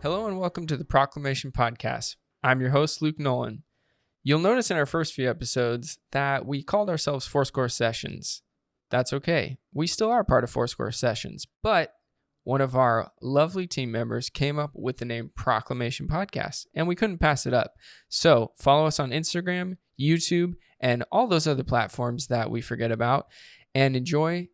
Hello and welcome to the Proclamation podcast. I'm your host, Luke Nolan. You'll notice in our first few episodes that we called ourselves Fourscore Sessions. That's okay. We still are part of Fourscore Sessions, but one of our lovely team members came up with the name Proclamation Podcast, and we couldn't pass it up. So follow us on Instagram, YouTube, and all those other platforms that we forget about, and enjoy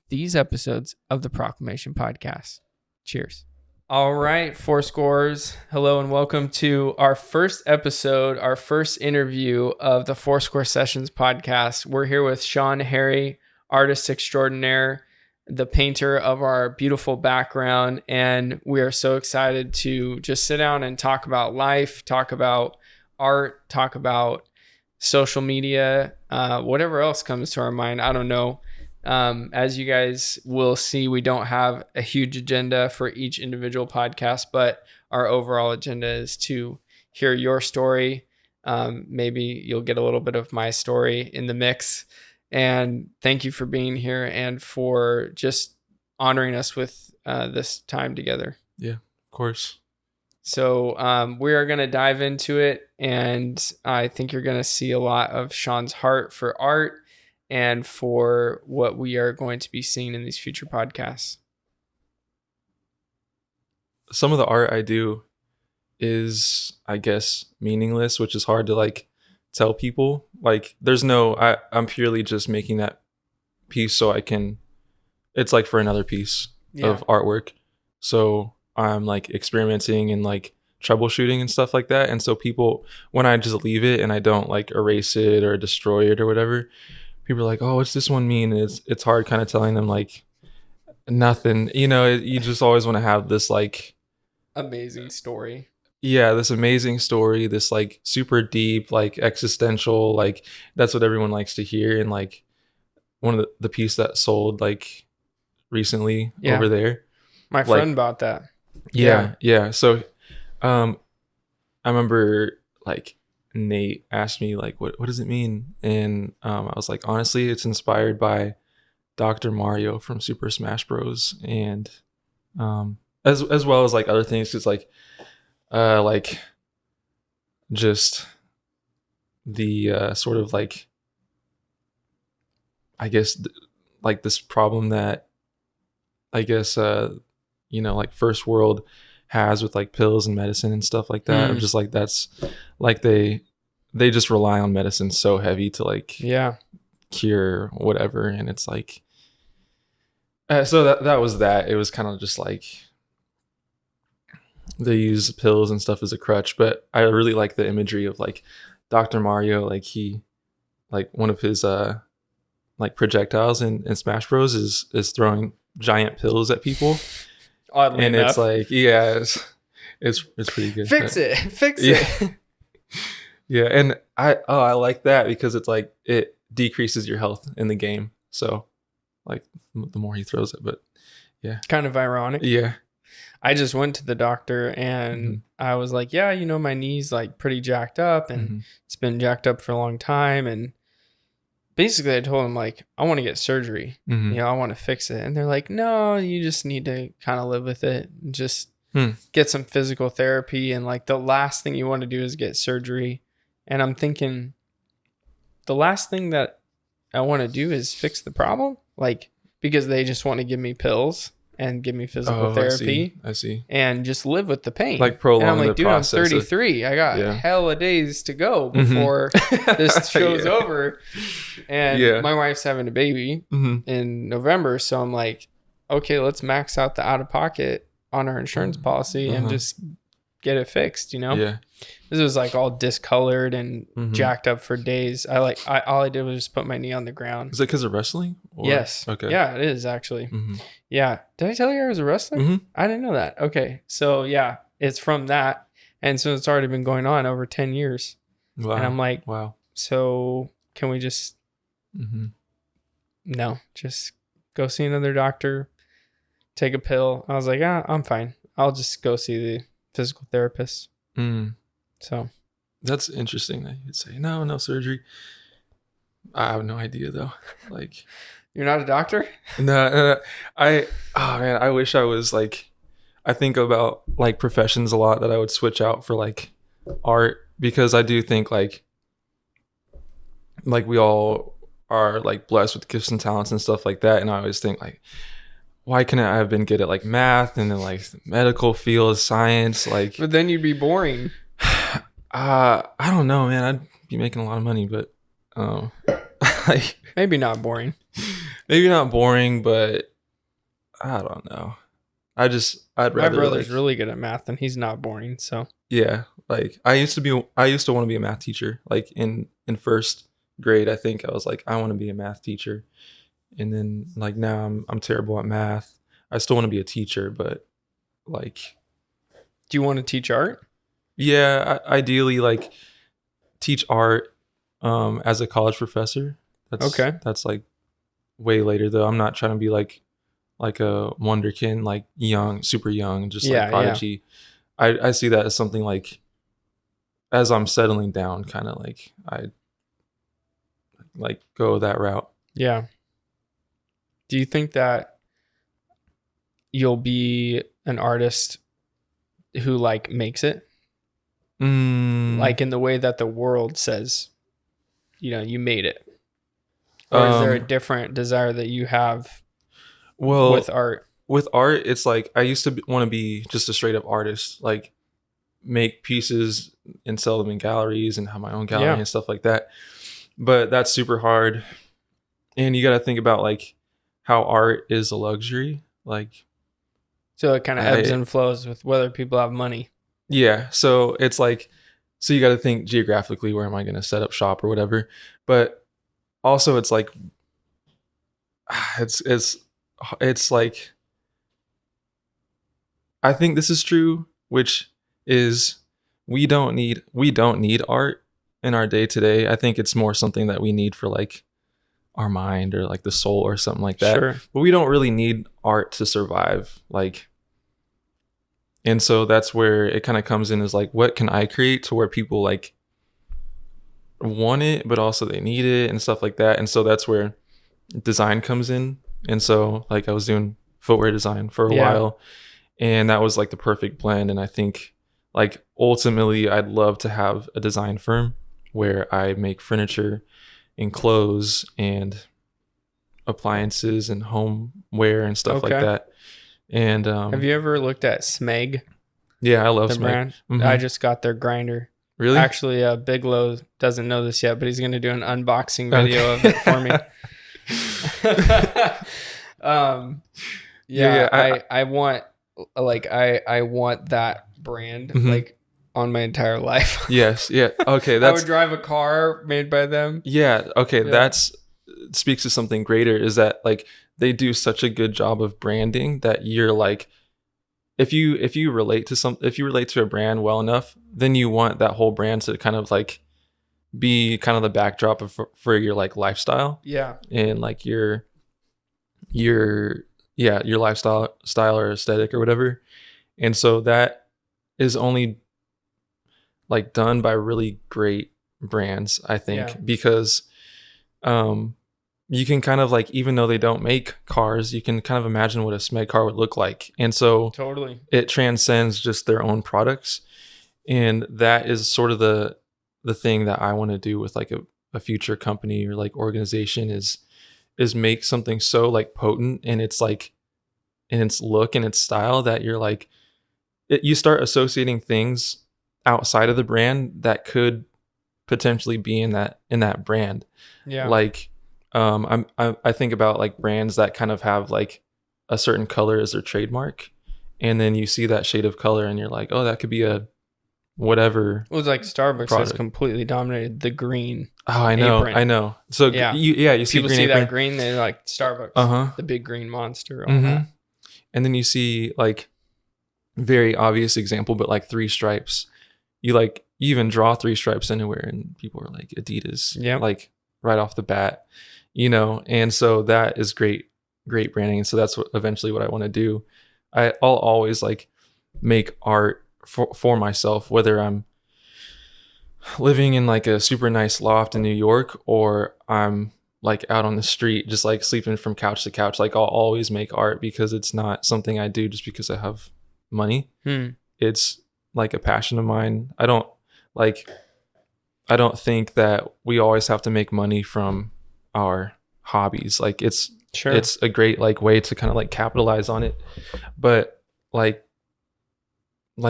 these episodes of the Proclamation Podcast. Cheers. All right, Fourscores. Hello and welcome to our first episode, our first interview of the Fourscore Sessions podcast. We're here with Shawn Harry, artist extraordinaire, the painter of our beautiful background, and we are so excited to just sit down and talk about life, talk about art, talk about social media, whatever else comes to our mind. I don't know. As you guys will see, we don't have a huge agenda for each individual podcast, but our overall agenda is to hear your story. Maybe you'll get a little bit of my story in the mix. And thank you for being here and for just honoring us with this time together. Yeah, of course. So we are going to dive into it, and I think you're going to see a lot of Shawn's heart for art and for what we are going to be seeing in these future podcasts. Some of the art I do is, I guess, meaningless, which is hard to tell people. I'm purely just making that piece so I can, it's for another piece of artwork. So I'm experimenting and troubleshooting and stuff like that. And so people, when I just leave it and I don't erase it or destroy it or whatever, people are like, oh, what's this one mean? And it's hard kind of telling them nothing, you just always want to have this amazing story. Yeah, this amazing story, this super deep, existential, that's what everyone likes to hear. And one of the piece that sold recently over there. My friend bought that. Yeah. So I remember Nate asked me what does it mean? And I was like, honestly, it's inspired by Dr. Mario from Super Smash Bros. And as well as other things, because just the sort of I guess this problem that I guess first world has with pills and medicine and stuff like that. I'm just that's they just rely on medicine so heavy to cure whatever. And it's so that was that. It was kind of just they use pills and stuff as a crutch, but I really like the imagery of Dr. Mario. He one of his projectiles in Smash Bros is throwing giant pills at people. Oddly and enough. It's pretty good. Fix it. Yeah, and I like that because it's it decreases your health in the game. So the more he throws it, but yeah. Kind of ironic. Yeah. I just went to the doctor and I was like, yeah, my knee's pretty jacked up and it's been jacked up for a long time. And basically I told him I want to get surgery. I want to fix it. And they're like, no, you just need to kind of live with it and just get some physical therapy. And the last thing you want to do is get surgery. And I'm thinking the last thing that I want to do is fix the problem. Because they just want to give me pills and give me physical therapy. I see. And just live with the pain. Prolong and I'm the dude, process. I'm 33. I got hella days to go before this show's over. And my wife's having a baby in November. So I'm like, okay, let's max out the out-of-pocket on our insurance policy and just get it fixed, Yeah. This was all discolored and jacked up for days. All I did was just put my knee on the ground. Is it because of wrestling? Yes. Okay. Yeah, it is actually. Yeah. Did I tell you I was a wrestler? I didn't know that. Okay. So yeah, it's from that. And so it's already been going on over 10 years. Wow. And I'm like, wow. So can we just, no, just go see another doctor, take a pill. I was like, I'm fine. I'll just go see the physical therapist. So that's interesting that you'd say no surgery. I have no idea though. You're not a doctor? No. I wish I was I think about like professions a lot that I would switch out for like art, because I do think like we all are like blessed with gifts and talents and stuff like that, and I always think like, why couldn't I have been good at like math and then like medical field, science, like But then you'd be boring. I don't know, man. I'd be making a lot of money, but like Maybe not boring. maybe not boring, but I don't know. I'd My rather brother's like, really good at math, and he's not boring. So yeah, like I used to want to be a math teacher. Like in first grade, I think I was like, I want to be a math teacher. And then like now I'm terrible at math. I still want to be a teacher, but like, do you want to teach art? yeah, ideally like teach art as a college professor. Okay. That's like way later though. I'm not trying to be like a wonderkin, like young, super young, just Yeah, like prodigy. I see that as something like, as I'm settling down, kind of like I like go that route. Yeah. Do you think that you'll be an artist who like makes it? Like in the way that the world says, you made it? Or is there a different desire that you have with art? With art, it's like I used to want to be just a straight up artist, like make pieces and sell them in galleries and have my own gallery and stuff like that. But that's super hard. And you got to think about like how art is a luxury. Like, so it kind of ebbs and flows with whether people have money. Yeah. So it's like, so you got to think geographically, where am I going to set up shop or whatever. But also it's like, it's like, I think this is true, which is we don't need art in our day to day. I think it's more something that we need for like our mind or like the soul or something like that. Sure. But we don't really need art to survive. Like, and so that's where it kind of comes in, is like, what can I create to where people like want it, but also they need it and stuff like that. And so that's where design comes in. And so like I was doing footwear design for a while, and that was like the perfect blend. And I think like ultimately I'd love to have a design firm where I make furniture and clothes and appliances and homeware and stuff like that. And have you ever looked at Smeg? Yeah, I love the Smeg. brand. Mm-hmm. I just got their grinder. Really? Actually, Bigelow doesn't know this yet, but he's going to do an unboxing video of it for me. I want I want that brand like on my entire life. Yes. Yeah. Okay. I would drive a car made by them. Yeah. Okay. Yeah. That's speaks to something greater, is that like they do such a good job of branding that you're like, if you relate to a brand well enough, then you want that whole brand to kind of like be kind of the backdrop for your like lifestyle. Yeah. And like your lifestyle, style or aesthetic or whatever. And so that is only like done by really great brands, I think, because you can kind of like, even though they don't make cars, you can kind of imagine what a Smeg car would look like. And so totally it transcends just their own products. And that is sort of the thing that I want to do with like a future company or like organization, is make something so like potent in its like, in its look and its style, that you're like, you start associating things outside of the brand that could potentially be in that brand. Yeah. Like, I think about like brands that kind of have like a certain color as their trademark, and then you see that shade of color and you're like, oh, that could be a whatever. It was like Starbucks product. has completely dominated the green. Oh, I know. apron. I know. So you see people green see apron. that green, they're like Starbucks, the big green monster. All that. And then you see like, very obvious example, but like 3 stripes. You even draw 3 stripes anywhere and people are like, Adidas. Yeah. Like right off the bat, and so that is great branding. And so that's eventually what I want to do. I'll always like make art for myself, whether I'm living in like a super nice loft in New York or I'm like out on the street, just like sleeping from couch to couch. Like I'll always make art, because it's not something I do just because I have money. It's like a passion of mine. I don't think that we always have to make money from our hobbies. Like it's a great like way to kind of like capitalize on it. But like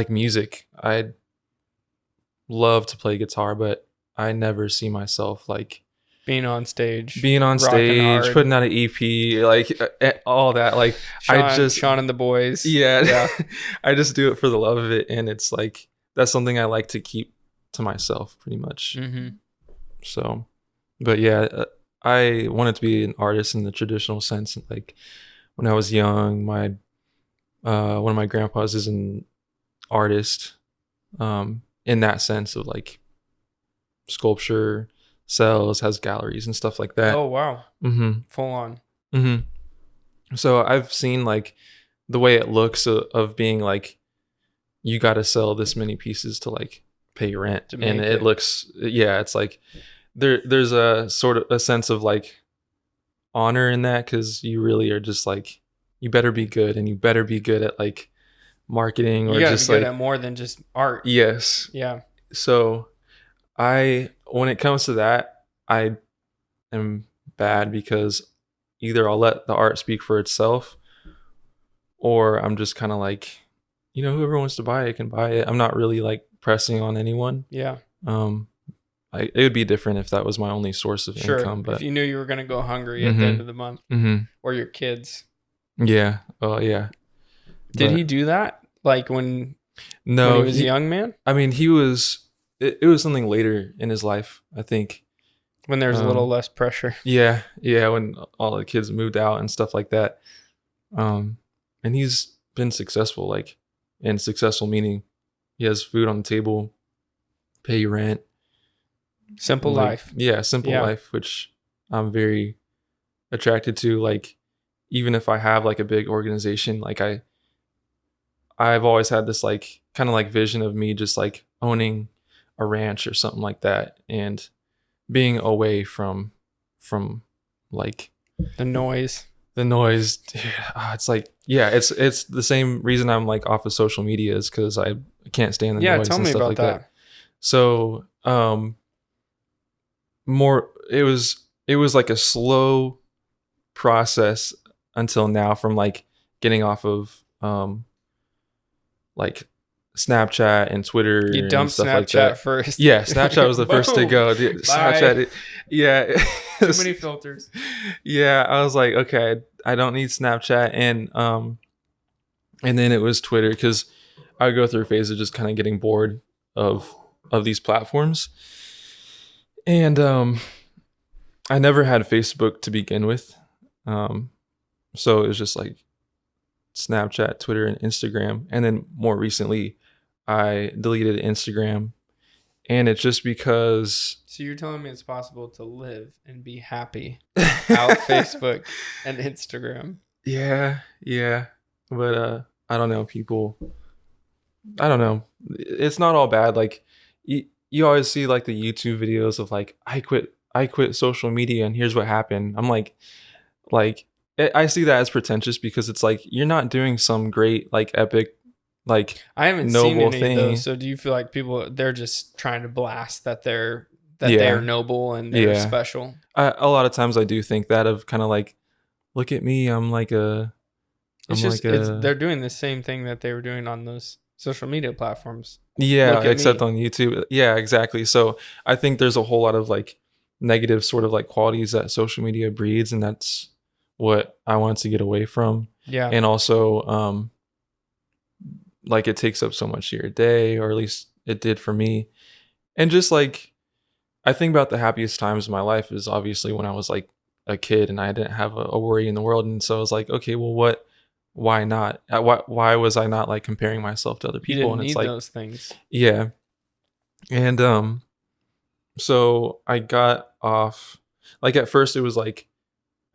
music, I'd love to play guitar, but I never see myself like being on stage, putting out an EP, like all that. Like Shawn and the boys. Yeah. I just do it for the love of it. And it's like, that's something I like to keep to myself pretty much. So, but yeah, I wanted to be an artist in the traditional sense. Like when I was young, one of my grandpas is an artist, in that sense of like sculpture, sells, has galleries and stuff like that. Oh wow. Full on. So I've seen like the way it looks of being like, you got to sell this many pieces to like pay rent, and it looks, it's like there's a sort of a sense of like honor in that, because you really are just like, you better be good, and you better be good at like marketing, or just like at more than just art. Yes. Yeah. So when it comes to that, I am bad, because either I'll let the art speak for itself, or I'm just kind of like, whoever wants to buy it can buy it. I'm not really like pressing on anyone. Yeah. It would be different if that was my only source of income. But if you knew you were going to go hungry at the end of the month, or your kids. Yeah. Oh yeah. Did he do that? Like when he was a young man? I mean, he was. It was something later in his life, I think. When there's a little less pressure. Yeah. When all the kids moved out and stuff like that. And he's been successful, like, and successful meaning he has food on the table, pay rent. Simple life. Yeah, simple life, which I'm very attracted to. Like, even if I have like a big organization, like I've always had this like kind of like vision of me just like owning a ranch or something like that, and being away from like the noise. It's like, it's the same reason I'm like off of social media, is because I can't stand the noise and stuff like that. So it was like a slow process until now, from like getting off of like Snapchat and Twitter. You dumped stuff Snapchat like that first. Yeah, Snapchat was the first to go. Snapchat, too many filters. Yeah, I was like, okay, I don't need Snapchat. And then it was Twitter, because I would go through a phase of just kind of getting bored of these platforms. And I never had Facebook to begin with, so it was just like Snapchat, Twitter, and Instagram. And then more recently, I deleted Instagram, and it's just because. So you're telling me it's possible to live and be happy without Facebook and Instagram? Yeah. But I don't know, people. I don't know. It's not all bad. Like you always see like the YouTube videos of like, I quit social media and here's what happened. I'm like. I see that as pretentious, because it's like, you're not doing some great like epic like I haven't noble seen any thing. of those. So do you feel like they're just trying to blast that they're noble and they're special? A lot of times I do think that, of kind of like, look at me, I'm like a. They're doing the same thing that they were doing on those social media platforms. Yeah, except on YouTube. Yeah, exactly. So I think there's a whole lot of like negative sort of like qualities that social media breeds, and that's what I want to get away from. Yeah. And also like, it takes up so much of your day, or at least it did for me. And just like, I think about the happiest times of my life is obviously when I was like a kid and I didn't have a worry in the world. And so I was like, okay, well, why not? Why was I not like comparing myself to other people? You didn't and it's need like those things. Yeah. And so I got off, like, at first it was like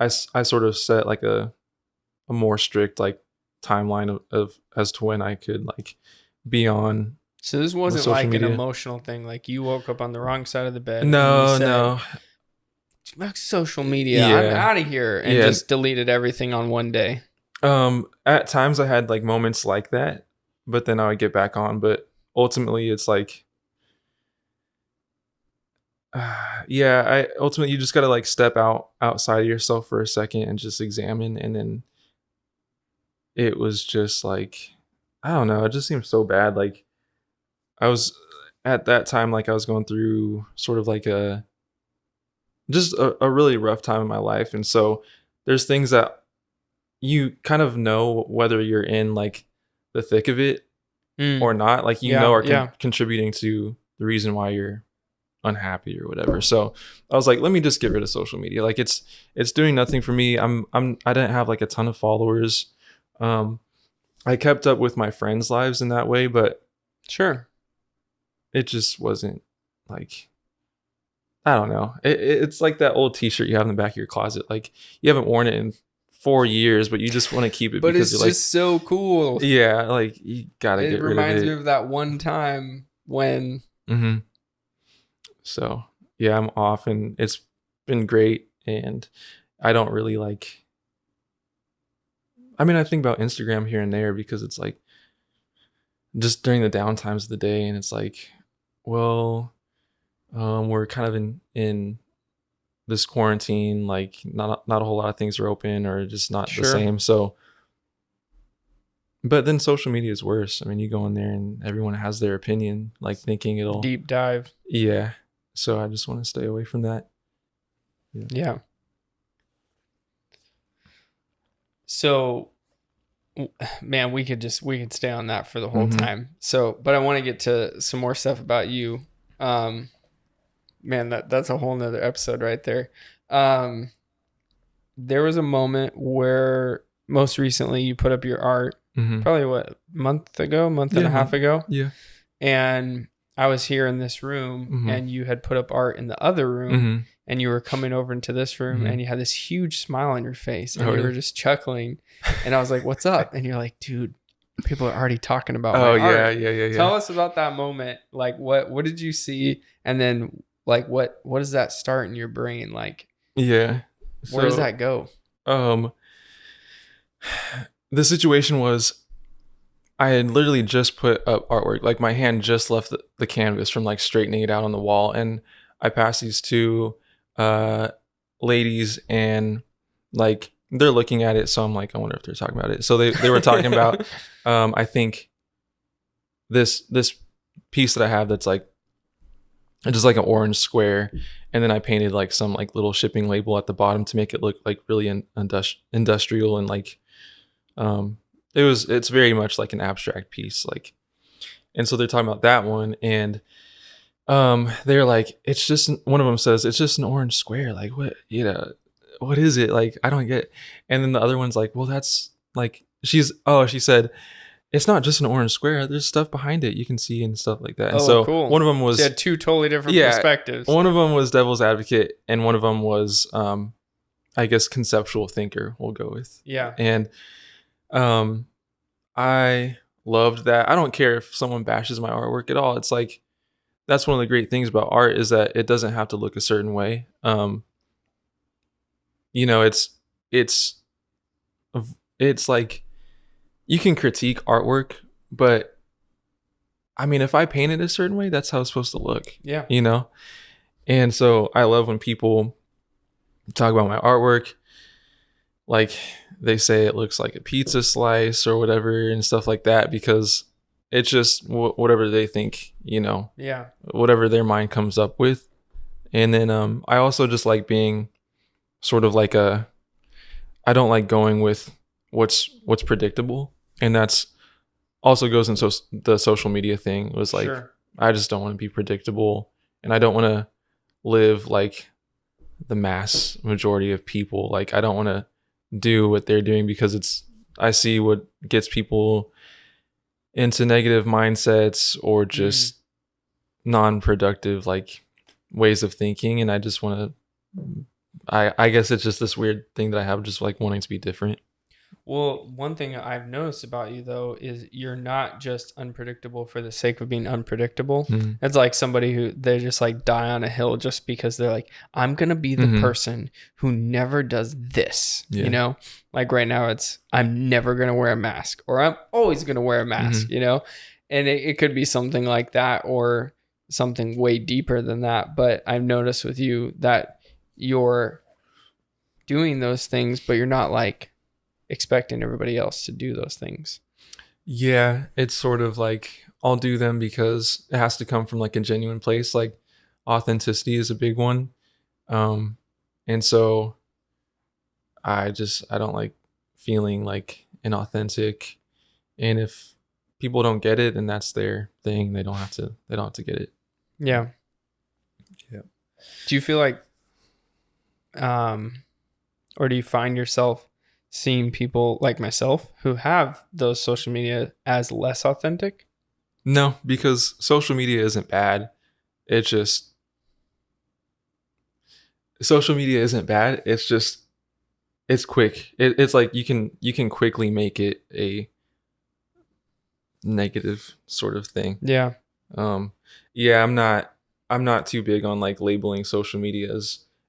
I sort of set like a more strict like timeline of as to when I could like be on. So this wasn't social like media. an emotional thing. Like you woke up on the wrong side of the bed. No. Fuck social media. Yeah. I'm out of here. And just deleted everything on one day. At times I had like moments like that, but then I would get back on. But ultimately, it's like, yeah, I ultimately you just gotta like step outside of yourself for a second and just examine. And then it was just like, I don't know, it just seemed so bad. Like I was at that time, like I was going through sort of like a really rough time in my life. And so there's things that you kind of know whether you're in like the thick of it or not, like Yeah, are yeah. contributing to the reason why you're unhappy or whatever. So I was like, let me just get rid of social media. Like it's doing nothing for me. I didn't have like a ton of followers. I kept up with my friends' lives in that way, but Sure. it just wasn't like, I don't know. It's like that old T-shirt you have in the back of your closet. Like you haven't worn it in 4 years, but you just want to keep it But because it's you're just so cool. like, yeah, like you gotta It get rid of reminds it. me of that one time when Mm-hmm. So yeah, I'm off, and it's been great. And I don't really like. I mean, I think about Instagram here and there because it's like just during the down times of the day, and it's like, well, we're kind of in this quarantine, like not a whole lot of things are open or just not the Sure. same. So, but then social media is worse. I mean, you go in there and everyone has their opinion, like thinking it'll deep dive. yeah. So I just want to stay away from that. Yeah. So, man, we could stay on that for the whole Mhm. time. So, but I want to get to some more stuff about you. Man, that's a whole nother episode right there. There was a moment where most recently you put up your art, Mhm. probably what, month and a half ago. Yeah. And I was here in this room Mhm. and you had put up art in the other room Mhm. and you were coming over into this room Mhm. and you had this huge smile on your face and Oh, you were really? just chuckling. And I was like, "What's up?" And you're like, "Dude, people are already talking about Oh, my yeah, art." yeah. Tell us about that moment. Like what did you see? And then like what does that start in your brain? Like Yeah. where does So, that go? um, the situation was I had literally just put up artwork. Like my hand just left the canvas from like straightening it out on the wall, and I passed these two uh ladies, and like they're looking at it. So I'm like, I wonder if they're talking about it. So they were talking about I think this piece that I have that's like just like an orange square, and then I painted like some like little shipping label at the bottom to make it look like really industrial, and like um it's very much like an abstract piece, like. And so they're talking about that one, and they're like, it's just, one of them says it's just an orange square, like what, what is it, like I don't get. And then the other one's like, well, that's like, she said it's not just an orange square, there's stuff behind it you can see and stuff like that. And Oh, so cool. one of them She was, had two totally different yeah, perspectives. one of them was devil's advocate, and one of them was I guess conceptual thinker, we'll go with. Yeah. And um I loved that. I don't care if someone bashes my artwork at all. It's like, that's one of the great things about art, is that it doesn't have to look a certain way. You know, it's it's like, you can critique artwork, but I mean, if I paint it a certain way, that's how it's supposed to look. Yeah. You know? And so I love when people talk about my artwork, like they say it looks like a pizza slice or whatever and stuff like that, because it's just whatever they think, Yeah. whatever their mind comes up with. And then I also just like being sort of like I don't like going with what's predictable. And that's also goes into the social media thing. It was like, Sure. I just don't want to be predictable, and I don't want to live like the mass majority of people. Like I don't want to do what they're doing, because I see what gets people into negative mindsets or just non-productive like ways of thinking. And I just want to, I guess it's just this weird thing that I have, just like wanting to be different. Well, one thing I've noticed about you though is you're not just unpredictable for the sake of being unpredictable. Mm. It's like somebody who they just like die on a hill just because they're like, I'm gonna be the Mm-hmm. person who never does this. Yeah. You know, like right now it's I'm never gonna wear a mask or I'm always gonna wear a mask. Mm-hmm. You know, and it could be something like that or something way deeper than that. But I've noticed with you that you're doing those things, but you're not like expecting everybody else to do those things. Yeah, it's sort of like I'll do them because it has to come from like a genuine place. Like authenticity is a big one. And so I don't like feeling like inauthentic. And if people don't get it, then that's their thing. They don't have to get it. Yeah. Yeah. Do you feel like, or do you find yourself seeing people like myself who have those social media as less authentic? No, because social media isn't bad. It's just social media isn't bad. It's just it's quick. It's like you can quickly make it a negative sort of thing. Yeah. Um, yeah, I'm not too big on like labeling social media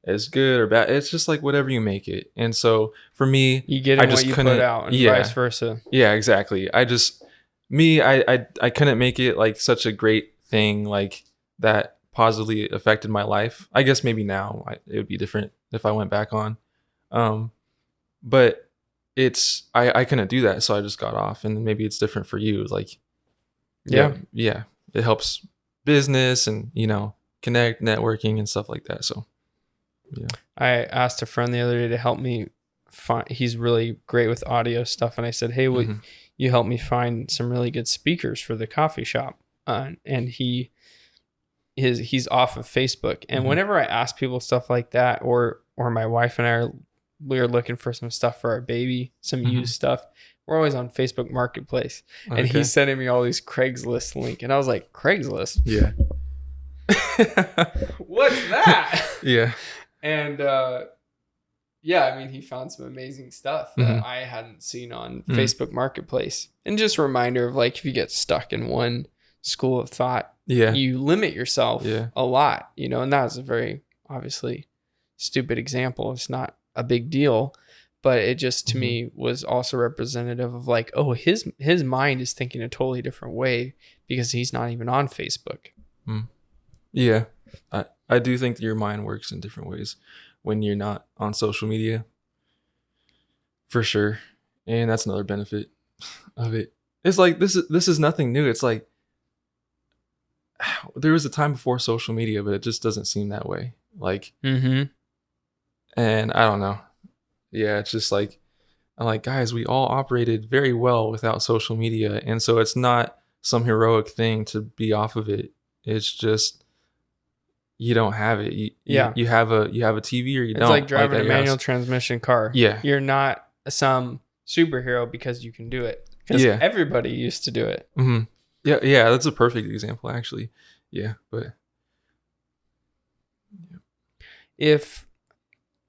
as good or bad. It's just like whatever you make it. And so for me, You get I in what just you put couldn't. out and Yeah, vice versa. yeah, exactly. I couldn't make it like such a great thing like that positively affected my life. I guess maybe now it would be different if I went back on. Um, but I couldn't do that, so I just got off. And maybe it's different for you. Like Yeah. yeah, it helps business and connect, networking and stuff like that. So yeah. I asked a friend the other day to help me find, he's really great with audio stuff. And I said, hey, will Mhm. you help me find some really good speakers for the coffee shop? And he's off of Facebook. And Mhm. whenever I ask people stuff like that, or my wife and we are looking for some stuff for our baby, some Mhm. used stuff, we're always on Facebook Marketplace. And Okay. he's sending me all these Craigslist link. And I was like, Craigslist? Yeah. What's that? Yeah. And yeah, I mean, he found some amazing stuff that I hadn't seen on Facebook Marketplace. And just a reminder of like, if you get stuck in one school of thought, Yeah. you limit yourself Yeah. a lot, and that was a very obviously stupid example. It's not a big deal, but it just to me was also representative of like, oh, his mind is thinking a totally different way because he's not even on Facebook. Yeah. I do think that your mind works in different ways when you're not on social media. For sure. And that's another benefit of it. It's like this is nothing new. It's like there was a time before social media, but it just doesn't seem that way. Like, Mm-hmm. and I don't know. Yeah, it's just like I'm like, guys, we all operated very well without social media, and so it's not some heroic thing to be off of it. It's just you don't have it. Yeah. You have a TV or you It's don't. like driving at a your manual house. transmission car. Yeah. You're not some superhero because you can do it. Because Yeah. everybody used to do it. Mm-hmm. Yeah, that's a perfect example, actually. Yeah, but If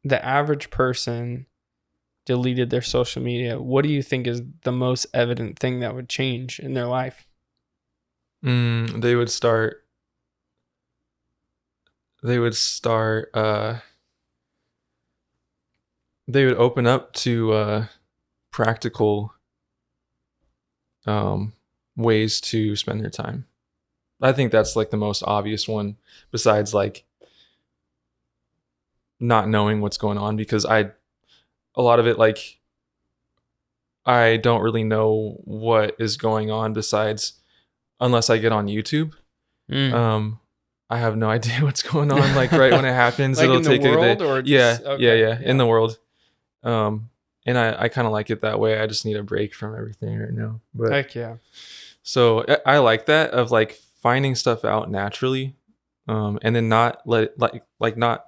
the average person deleted their social media, what do you think is the most evident thing that would change in their life? they would start. They would open up to practical ways to spend their time. I think that's like the most obvious one, besides like not knowing what's going on, because a lot of it, like, I don't really know what is going on besides unless I get on YouTube. I have no idea what's going on. Like right when it happens, Like it'll in the take a world day. or Yeah, just- okay, yeah, in the world. And I kind of like it that way. I just need a break from everything right now. But Heck yeah. so I like that of like finding stuff out naturally, and then not let it, like not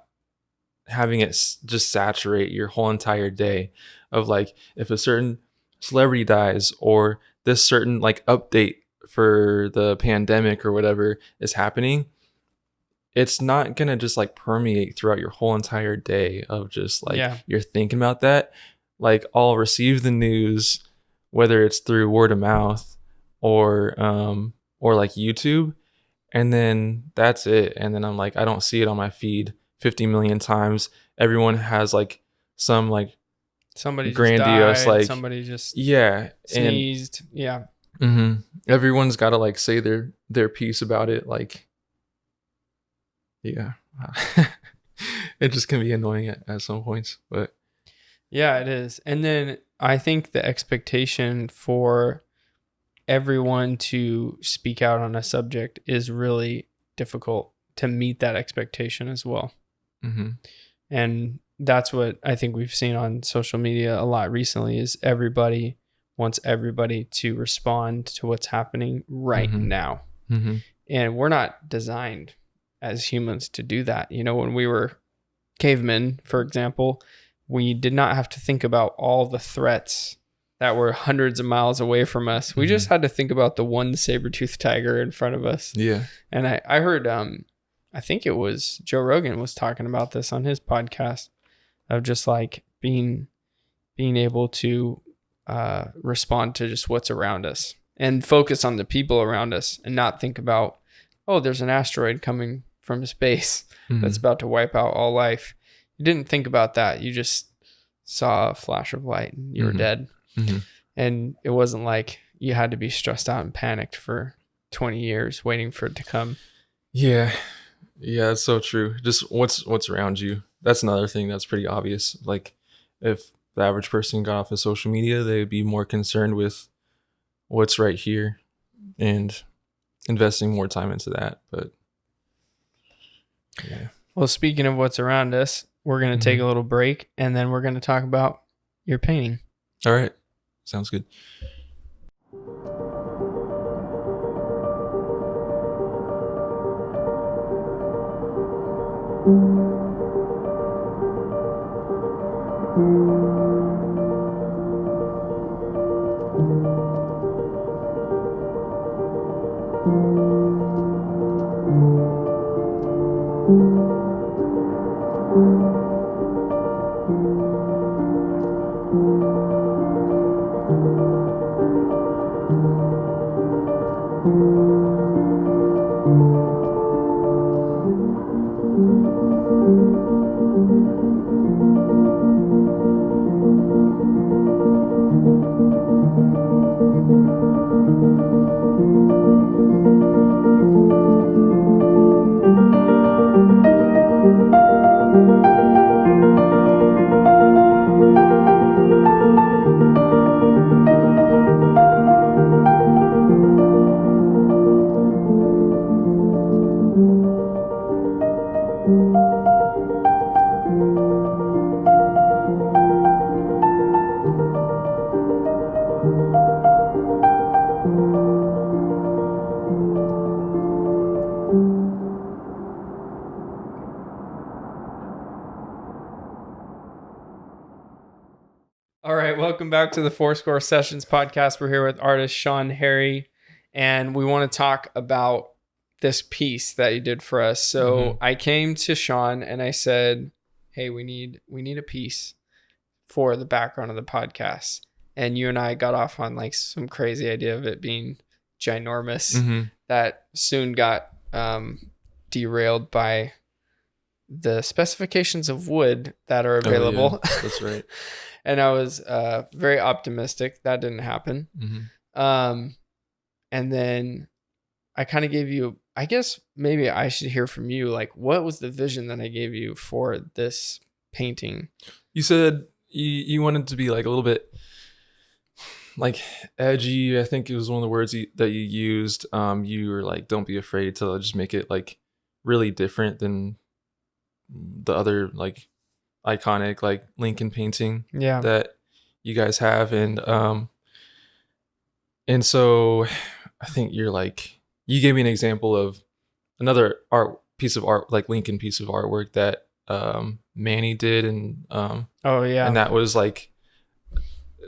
having it just saturate your whole entire day. Of like if a certain celebrity dies or this certain like update for the pandemic or whatever is happening, it's not gonna just like permeate throughout your whole entire day of just like Yeah. you're thinking about that. like I'll receive the news, whether it's through word of mouth or like YouTube, and then that's it. And then I'm like, I don't see it on my feed 50 million times. Everyone has like some like Somebody just grandiose, died. like, Somebody just yeah, and sneezed. Yeah. everyone's got to like say their piece about it. Like, yeah, it just can be annoying at some points, but Yeah, it is. And then I think the expectation for everyone to speak out on a subject is really difficult to meet that expectation as well. And that's what I think we've seen on social media a lot recently is everybody wants everybody to respond to what's happening right now. And we're not designed as humans to do that. You know, when we were cavemen, for example, we did not have to think about all the threats that were hundreds of miles away from us. We just had to think about the one saber-toothed tiger in front of us. Yeah. And I heard, I think it was Joe Rogan was talking about this on his podcast of just like being able to respond to just what's around us and focus on the people around us and not think about, oh, there's an asteroid coming from space that's about to wipe out all life. You didn't think about that. You just saw a flash of light and you were dead. And it wasn't like you had to be stressed out and panicked for 20 years waiting for it to come. Yeah, it's so true. Just what's around you. That's another thing that's pretty obvious. Like if the average person got off of social media, they'd be more concerned with what's right here and investing more time into that. But yeah. Well, speaking of what's around us, we're going to take a little break and then we're going to talk about your painting. All right. Sounds good. All right, welcome back to the Fourscore Sessions podcast. We're here with artist Shawn Harry, and we want to talk about this piece that you did for us. So I came to Shawn and I said, "Hey, we need a piece for the background of the podcast." And you and I got off on like some crazy idea of it being ginormous that soon got derailed by the specifications of wood that are available. Oh, yeah. That's right. And I was very optimistic. That didn't happen. And then I kind of gave you, I guess maybe I should hear from you. Like, what was the vision that I gave you for this painting? You said you wanted to be like a little bit like edgy. I think it was one of the words that you used. You were like, don't be afraid to just make it like really different than the other like iconic like Lincoln painting that you guys have. And so I think you're like, you gave me an example of another piece of art, like Lincoln piece of artwork that Manny did. And and that was like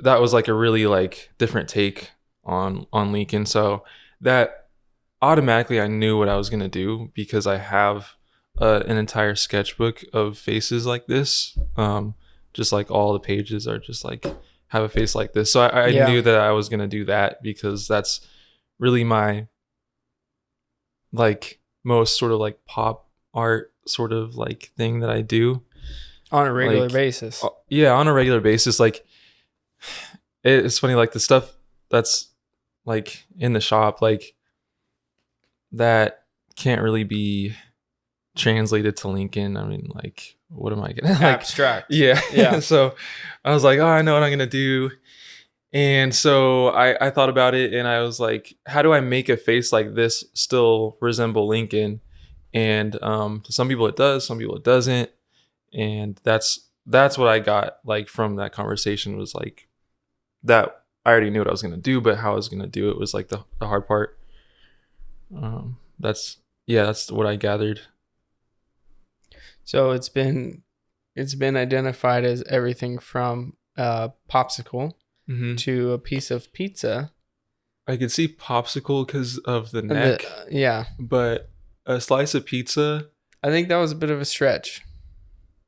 a really like different take on Lincoln. So that automatically I knew what I was going to do because I have an entire sketchbook of faces like this just like all the pages are just like have a face like this. So I knew that I was gonna do that because that's really my like most sort of like pop art sort of like thing that I do on a regular like, basis. Yeah, on a regular basis. Like it's funny, like the stuff that's like in the shop, like that can't really be translated to Lincoln. I mean, like, what am I gonna like abstract? Yeah. So I was like, oh, I know what I'm gonna do. And so I thought about it and I was like, how do I make a face like this still resemble Lincoln? And to some people it does, some people it doesn't. And that's what I got like from that conversation was like that I already knew what I was gonna do, but how I was gonna do it was like the hard part. That's what I gathered. So it's been identified as everything from a popsicle to a piece of pizza. I could see popsicle because of the neck. But a slice of pizza, I think that was a bit of a stretch.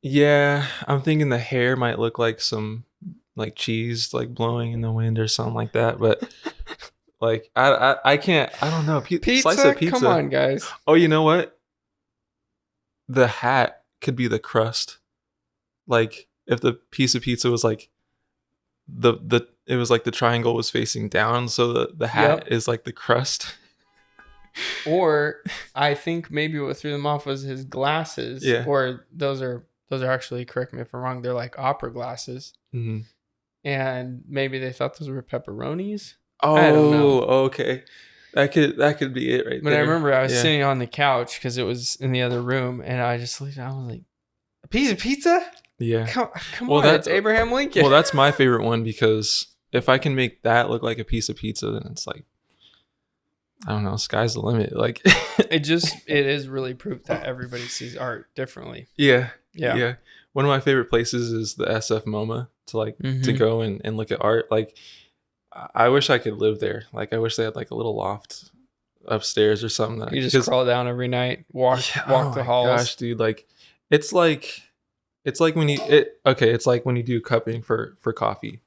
Yeah, I'm thinking the hair might look like some like cheese like blowing in the wind or something like that. But like I can't. I don't know. Pizza? Slice of pizza. Come on, guys. Oh, you know what? The hat could be the crust. Like if the piece of pizza was like it was like the triangle was facing down, so the hat is like the crust. Or I think maybe what threw them off was his glasses. Yeah. Or those are actually, correct me if I'm wrong, they're like opera glasses. Mm-hmm. And maybe they thought those were pepperonis. Oh, I don't know. Okay. That could be it right there. But I remember I was sitting on the couch because it was in the other room, and I just looked. I was like, "A piece of pizza? Yeah. Come on, that's Abraham Lincoln." Well, that's my favorite one because if I can make that look like a piece of pizza, then it's like, I don't know, sky's the limit. Like it is really proof that everybody sees art differently. Yeah. One of my favorite places is the SF MoMA to go and look at art. Like I wish I could live there. Like I wish they had like a little loft upstairs or something. That you just crawl down every night, walk the halls. Gosh, dude, like it's like when it's like when you do cupping for coffee.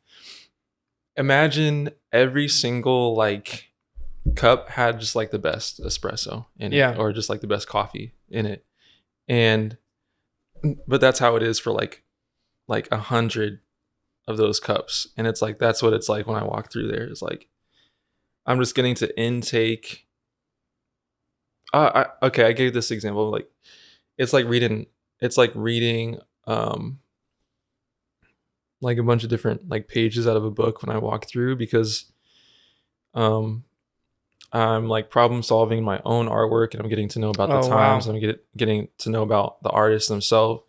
Imagine every single like cup had just like the best espresso in it, or just like the best coffee in it, but that's how it is for like 100 of those cups, and it's like that's what it's like when I walk through there. It's like I'm just getting to intake. I gave this example, like it's like reading like a bunch of different like pages out of a book when I walk through, because I'm like problem solving my own artwork, and I'm getting to know about the times. Wow. I'm getting to know about the artists themselves,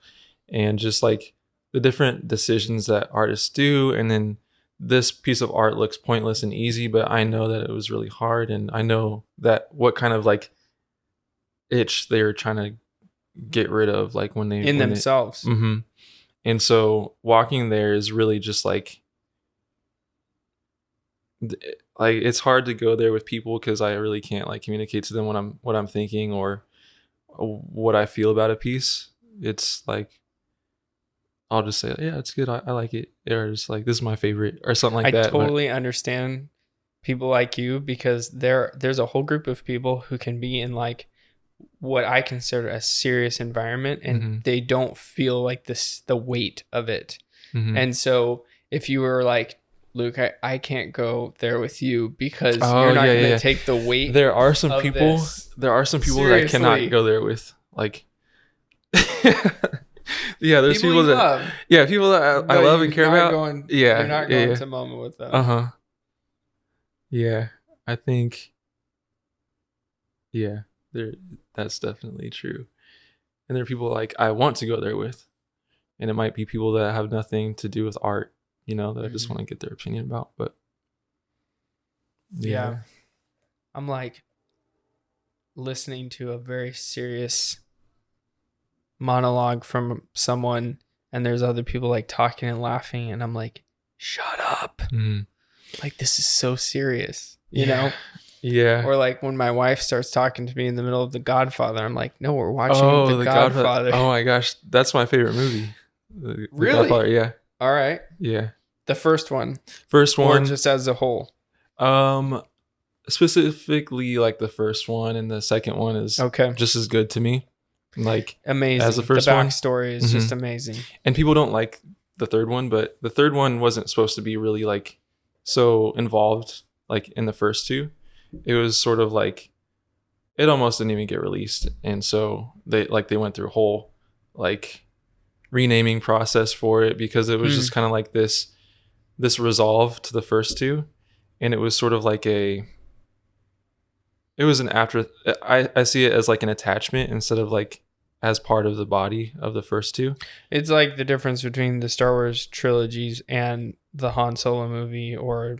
and just like the different decisions that artists do. And then this piece of art looks pointless and easy, but I know that it was really hard, and I know that what kind of like itch they were trying to get rid of, like when themselves. And so walking there is really just like it's hard to go there with people because I really can't like communicate to them what I'm thinking or what I feel about a piece. It's like I'll just say, yeah, it's good, I like it, or just like this is my favorite or something like that. I totally understand people like you, because there's a whole group of people who can be in like what I consider a serious environment, and they don't feel like the weight of it. And so if you were like, Luke, I can't go there with you because you're not going to take the weight. There are some people that I cannot go there with. Like, yeah, there's people that love. Yeah, people that I love and care about. You're not going to MoMA with them. Yeah, I think. Yeah, that's definitely true. And there are people like I want to go there with, and it might be people that have nothing to do with art, that I just want to get their opinion about. But yeah, I'm like listening to a very serious monologue from someone, and there's other people like talking and laughing, and I'm like, shut up. Like, this is so serious, you know? Yeah. Or like when my wife starts talking to me in the middle of The Godfather, I'm like, no, we're watching The Godfather. Oh my gosh, that's my favorite movie. The Really? Godfather, yeah. All right. Yeah. The first one. First Or one. just as a whole. Specifically like the first one, and the second one is Okay. just as good to me. Like Amazing. as the first one. backstory is just amazing. And people don't like the third one, but the third one wasn't supposed to be really like so involved like in the first two. It was sort of like it almost didn't even get released, and so they went through a whole like renaming process for it, because it was just kind of like this resolve to the first two, and it was sort of like it was an after. I see it as like an attachment instead of like as part of the body of the first two. It's like the difference between the Star Wars trilogies and the Han Solo movie, or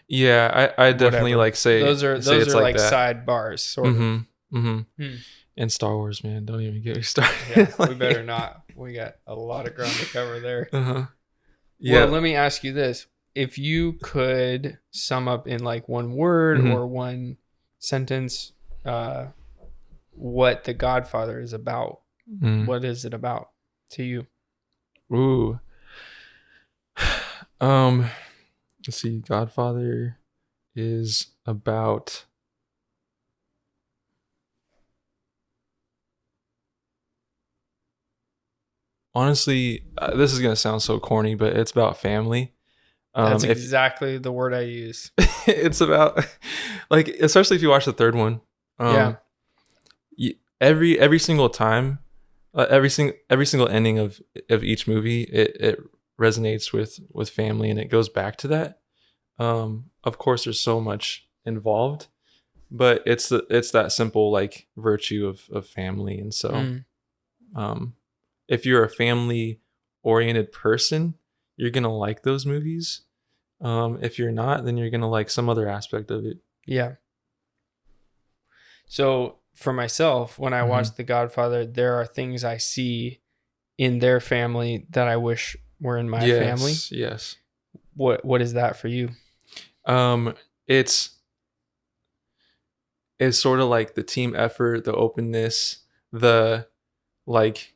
yeah, I definitely whatever. like say those are it's like that. sidebars, sort of. And Star Wars, man, don't even get me started. Yeah, we better not. We got a lot of ground to cover there. Yeah. Well, let me ask you this: if you could sum up in like one word or one sentence, what The Godfather is about, what is it about to you? Ooh. Let's see. Godfather is about honestly, this is gonna sound so corny, but it's about family. That's exactly the word I use. It's about like, especially if you watch the third one. Every single time, every single ending of each movie, it resonates with family, and it goes back to that. Of course, there's so much involved, but it's that simple like virtue of family, and so if you're a family oriented person, you're gonna like those movies. If you're not, then you're gonna like some other aspect of it. Yeah. So for myself, when I watch The Godfather, there are things I see in their family that I wish were in my family. Yes. What is that for you? It's sort of like the team effort, the openness, the like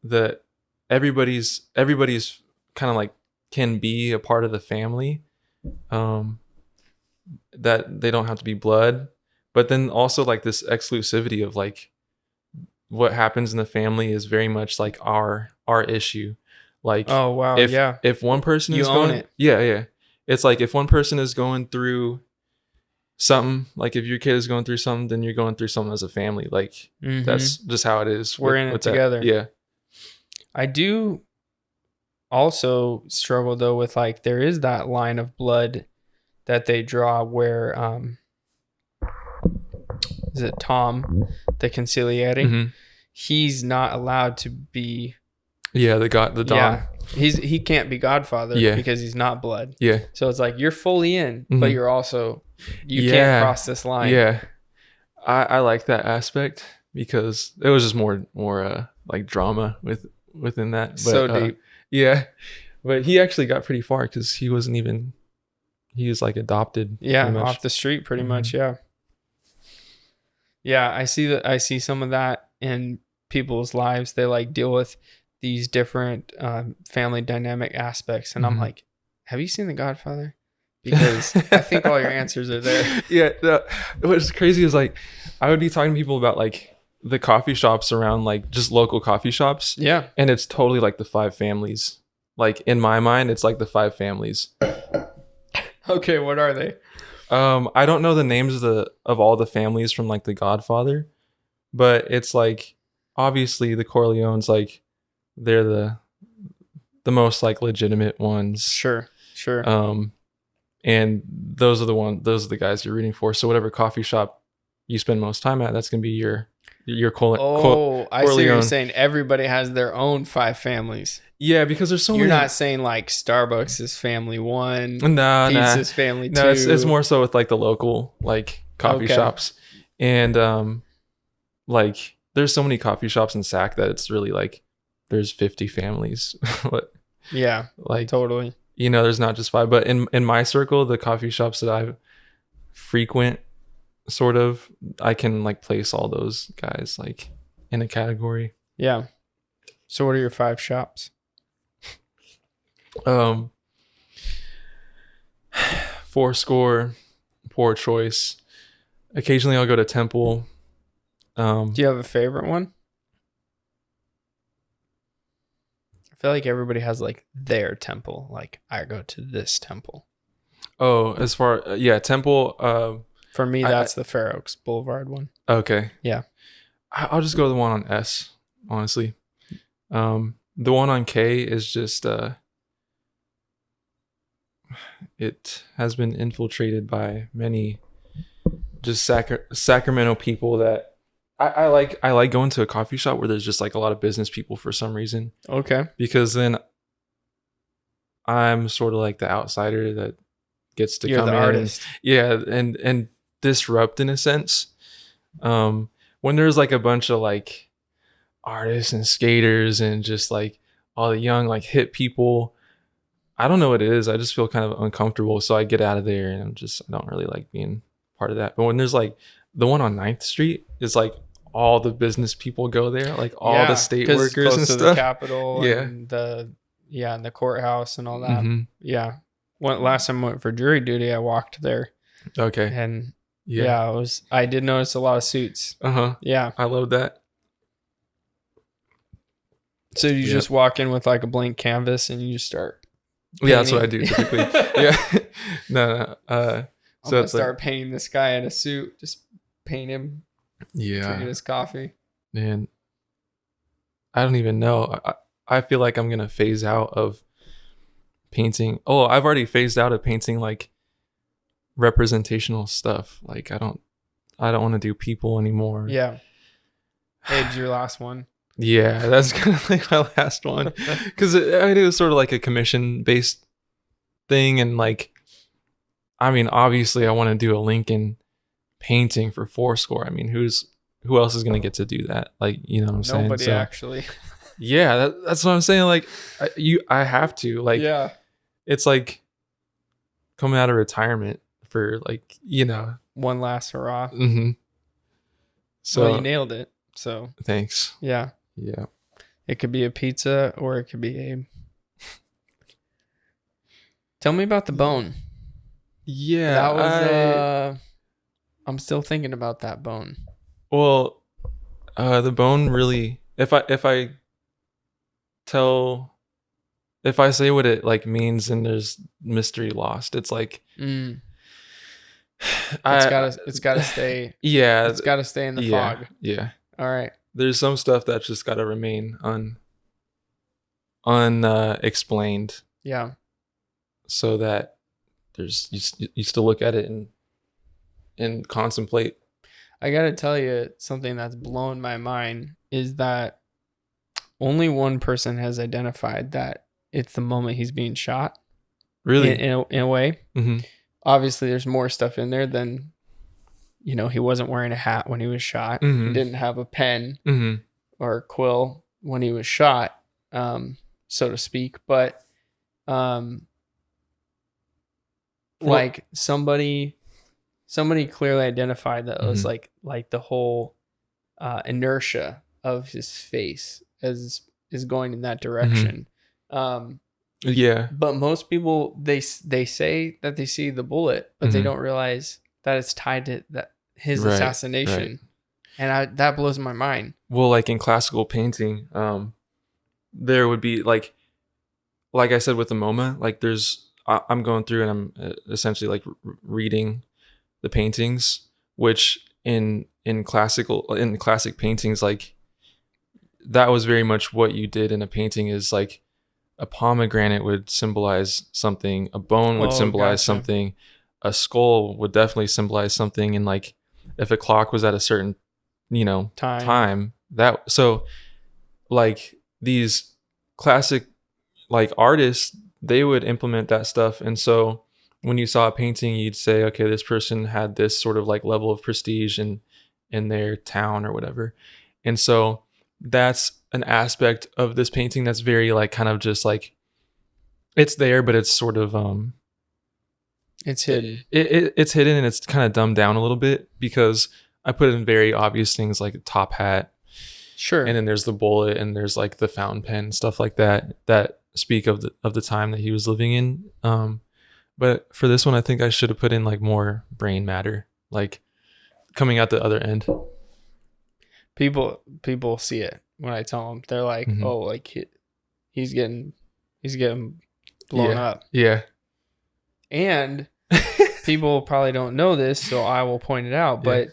the everybody's kind of like can be a part of the family. That they don't have to be blood, but then also like this exclusivity of like what happens in the family is very much like our issue. Like, oh wow, if one person is going, it's like if one person is going through something, like if your kid is going through something, then you're going through something as a family. Like that's just how it is. We're in it together. Yeah. I do also struggle though with like there is that line of blood that they draw where is it Tom, the consigliere? He's not allowed to be the Don. Yeah. He can't be Godfather because he's not blood. Yeah. So it's like you're fully in, but you're also you can't cross this line. Yeah. I like that aspect because it was just more like drama within that. But, so deep. Yeah. But he actually got pretty far because he was like adopted. Yeah, off the street pretty much, yeah. Yeah, I see some of that in people's lives. They like deal with these different family dynamic aspects, and I'm like, have you seen The Godfather? Because I think all your answers are there. Yeah, what's crazy is like I would be talking to people about like the coffee shops around, like just local coffee shops. Yeah, and it's totally like the five families. Like in my mind, it's like the five families. Okay, what are they? I don't know the names of all the families from like The Godfather, but it's like obviously the Corleones, like they're the most like legitimate ones. Sure. And those are the guys you're rooting for. So whatever coffee shop you spend most time at, that's gonna be your Corleone. I see what you're saying. Everybody has their own five families. Yeah, because there's so many. You're not saying like Starbucks is family one. No, Pizza's family two. No, it's more so with like the local like coffee shops, and like there's so many coffee shops in Sac that it's really like there's 50 families. Yeah, like totally. There's not just five, but in my circle, the coffee shops that I frequent, sort of, I can like place all those guys like in a category. Yeah. So what are your five shops? Um, Fourscore, poor choice. Occasionally I'll go to Temple. Do you have a favorite one? I feel like everybody has like their temple. Like I go to this temple. Oh, as far Temple. For me, that's the Fair Oaks Boulevard one. Okay. Yeah. I'll just go the one on S, honestly. The one on K is just it has been infiltrated by many just Sacramento people that I like. I like going to a coffee shop where there's just like a lot of business people for some reason, Okay. because then I'm sort of like the outsider that gets to You're come the in artist. and disrupt in a sense. When there's like a bunch of like artists and skaters and just like all the young like hip people, I don't know what it is. I just feel kind of uncomfortable, so I get out of there, and I don't really like being part of that. But when there's like the one on 9th Street is like all the business people go there, like all the state 'cause workers close and to stuff. the Capitol Yeah. and the courthouse and all that. Mhm. Yeah. Last time I went for jury duty, I walked there, Okay. and Yeah. I did notice a lot of suits. Uh-huh. Yeah. I love that. So you Yep. just walk in with like a blank canvas and you just start. Yeah, that's what I painting. do typically. Yeah. No. I'm So gonna it's start painting this guy in a suit. Just paint him, drinking yeah, his coffee. man. I don't even know. I feel like I'm gonna phase out of painting. Oh, I've already phased out of painting like representational stuff. Like I don't want to do people anymore. Yeah. Hey, did your last one? Yeah, that's kind of like my last one, because it was sort of like a commission based thing, and like, I mean, obviously, I want to do a Lincoln painting for Fourscore. I mean, who else is gonna get to do that? Like, you know what I'm saying? Nobody So, actually. yeah, that's what I'm saying. Like, I have to. Like, Yeah. it's like coming out of retirement for like, One last hurrah. Mm-hmm. So Well, you nailed it. So thanks. yeah. Yeah. It could be a pizza or it could be a. Tell me about the bone. Yeah. That was. I'm still thinking about that bone. Well, the bone really. If I say what it like means, and there's mystery lost. It's like. It's gotta stay. Yeah. It's gotta stay in the fog. Yeah. All right. There's some stuff that's just gotta remain unexplained. Yeah. So that there's you still look at it and contemplate. I gotta tell you, something that's blown my mind is that only one person has identified that it's the moment he's being shot. Really? In a way. Mm-hmm. Obviously, there's more stuff in there than, he wasn't wearing a hat when he was shot. Mm-hmm. He didn't have a pen Mm-hmm. or a quill when he was shot, so to speak. But like somebody clearly identified that it was like the whole inertia of his face is going in that direction. Yeah. But most people they say that they see the bullet, but they don't realize that it's tied to his assassination. And that blows my mind. Well, like in classical painting, there would be like I said with the MoMA, like I'm going through and I'm essentially like reading the paintings, which in classic paintings, like that was very much what you did in a painting. Is like a pomegranate would symbolize something, a bone would symbolize something, a skull would definitely symbolize something, and like if a clock was at a certain time, that so like these classic like artists, they would implement that stuff. And so when you saw a painting, you'd say, okay, this person had this sort of like level of prestige in their town or whatever. And so that's an aspect of this painting that's very like kind of just like it's there, but it's sort of it's hidden. It's hidden, and it's kind of dumbed down a little bit because I put in very obvious things like a top hat. Sure. And then there's the bullet, and there's like the fountain pen, stuff like that speak of the time that he was living in. But for this one, I think I should have put in like more brain matter, like coming out the other end. People see it when I tell them. They're like, Mhm. oh, like he's getting blown up. Yeah. And people probably don't know this, so I will point it out. But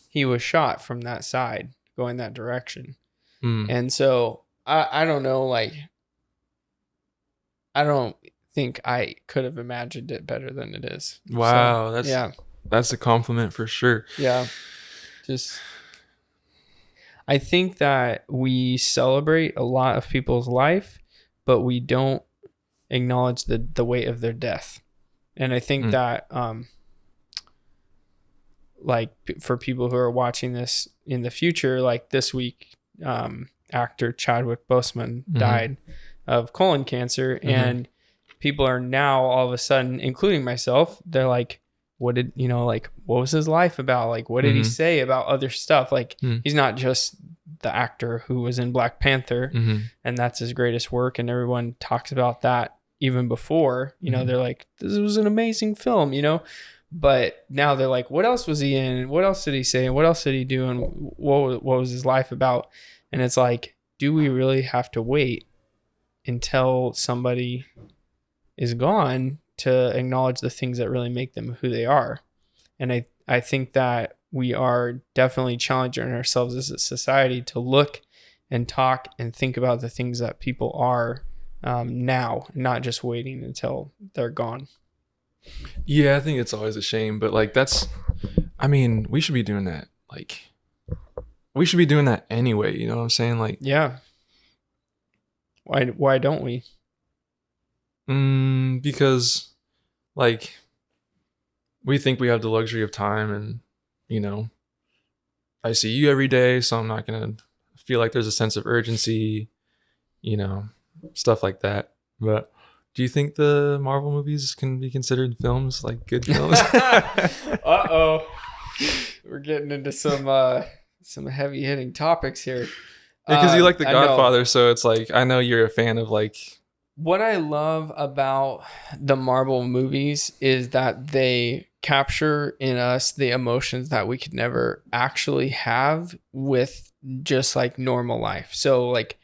he was shot from that side, going that direction. And so I don't know, like, I don't think I could have imagined it better than it is. Wow, So, that's a compliment for sure. Yeah. Just, I think that we celebrate a lot of people's life, but we don't acknowledge the weight of their death. And I think that, like, for people who are watching this in the future, like this week, actor Chadwick Boseman died of colon cancer, and people are now all of a sudden, including myself, they're like, what was his life about? Like, what did he say about other stuff? Like, he's not just the actor who was in Black Panther, and that's his greatest work, and everyone talks about that even before, they're like, this was an amazing film, but now they're like, what else was he in? What else did he say? What else did he do? And what was his life about? And it's like, do we really have to wait until somebody is gone to acknowledge the things that really make them who they are? And I think that we are definitely challenging ourselves as a society to look and talk and think about the things that people are now, not just waiting until they're gone. Yeah, I think it's always a shame, but like we should be doing that. Like, we should be doing that anyway. You know what I'm saying? Like, yeah. Why don't we? Because like we think we have the luxury of time, and I see you every day, so I'm not gonna feel like there's a sense of urgency, stuff like that. But do you think the Marvel movies can be considered films, like good films? Uh-oh. We're getting into some heavy hitting topics here. Because you like The Godfather, so it's like, I know you're a fan of like. What I love about the Marvel movies is that they capture in us the emotions that we could never actually have with just like normal life. So like,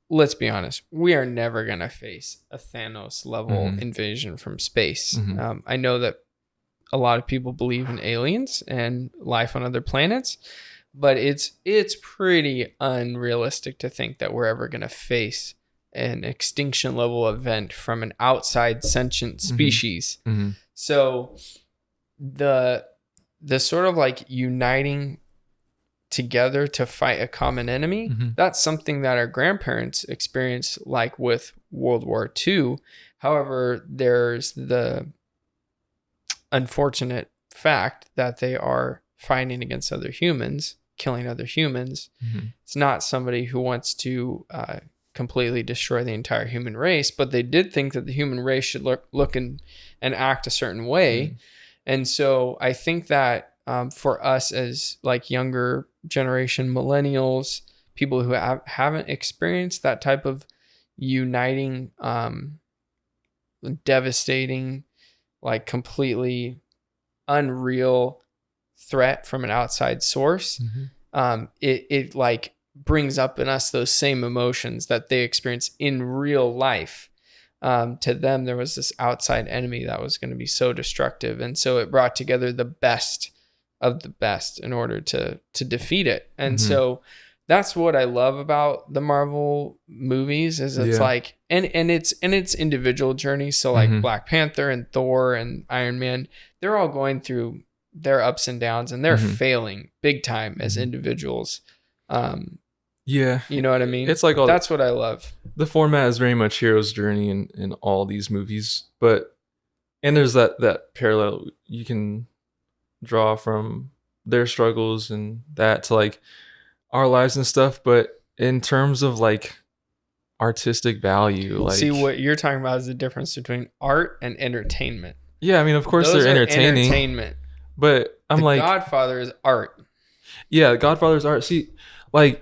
let's be honest, we are never going to face a Thanos level invasion from space. I know that a lot of people believe in aliens and life on other planets, but it's pretty unrealistic to think that we're ever going to face an extinction level event from an outside sentient species. So the sort of like uniting together to fight a common enemy, that's something that our grandparents experienced, like with World War II. However, there's the unfortunate fact that they are fighting against other humans, killing other humans. It's not somebody who wants to completely destroy the entire human race, but they did think that the human race should look and act a certain way. And so I think that for us as like younger generation millennials, people who haven't experienced that type of uniting, devastating, like completely unreal threat from an outside source, it like brings up in us those same emotions that they experience in real life. To them, there was this outside enemy that was going to be so destructive, and so it brought together the best of the best in order to defeat it. And so that's what I love about the Marvel movies, is it's like, and it's individual journeys. So like Black Panther and Thor and Iron Man, they're all going through their ups and downs, and they're failing big time as individuals. Yeah. You know what I mean? It's like that's what I love. The format is very much hero's journey in all these movies, and there's that parallel you can draw from their struggles and that to like our lives and stuff. But in terms of like artistic value, like, see, what you're talking about is the difference between art and entertainment. Yeah, I mean, of course those they're entertaining. Entertainment. But I'm the like, Godfather is art. Yeah, Godfather's art. See, like,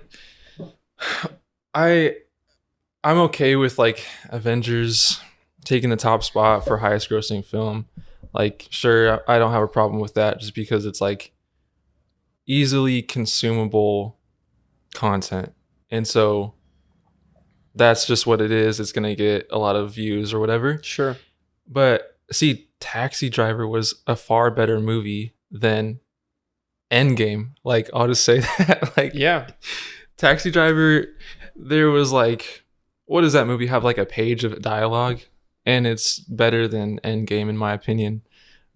I'm okay with like Avengers taking the top spot for highest grossing film. Like, sure, I don't have a problem with that just because it's like easily consumable content. And so that's just what it is. It's going to get a lot of views or whatever. Sure. But see, Taxi Driver was a far better movie than Endgame. Like, I'll just say that. Like, Yeah. Taxi Driver, there was like, what does that movie have? Like a page of dialogue, and it's better than Endgame in my opinion.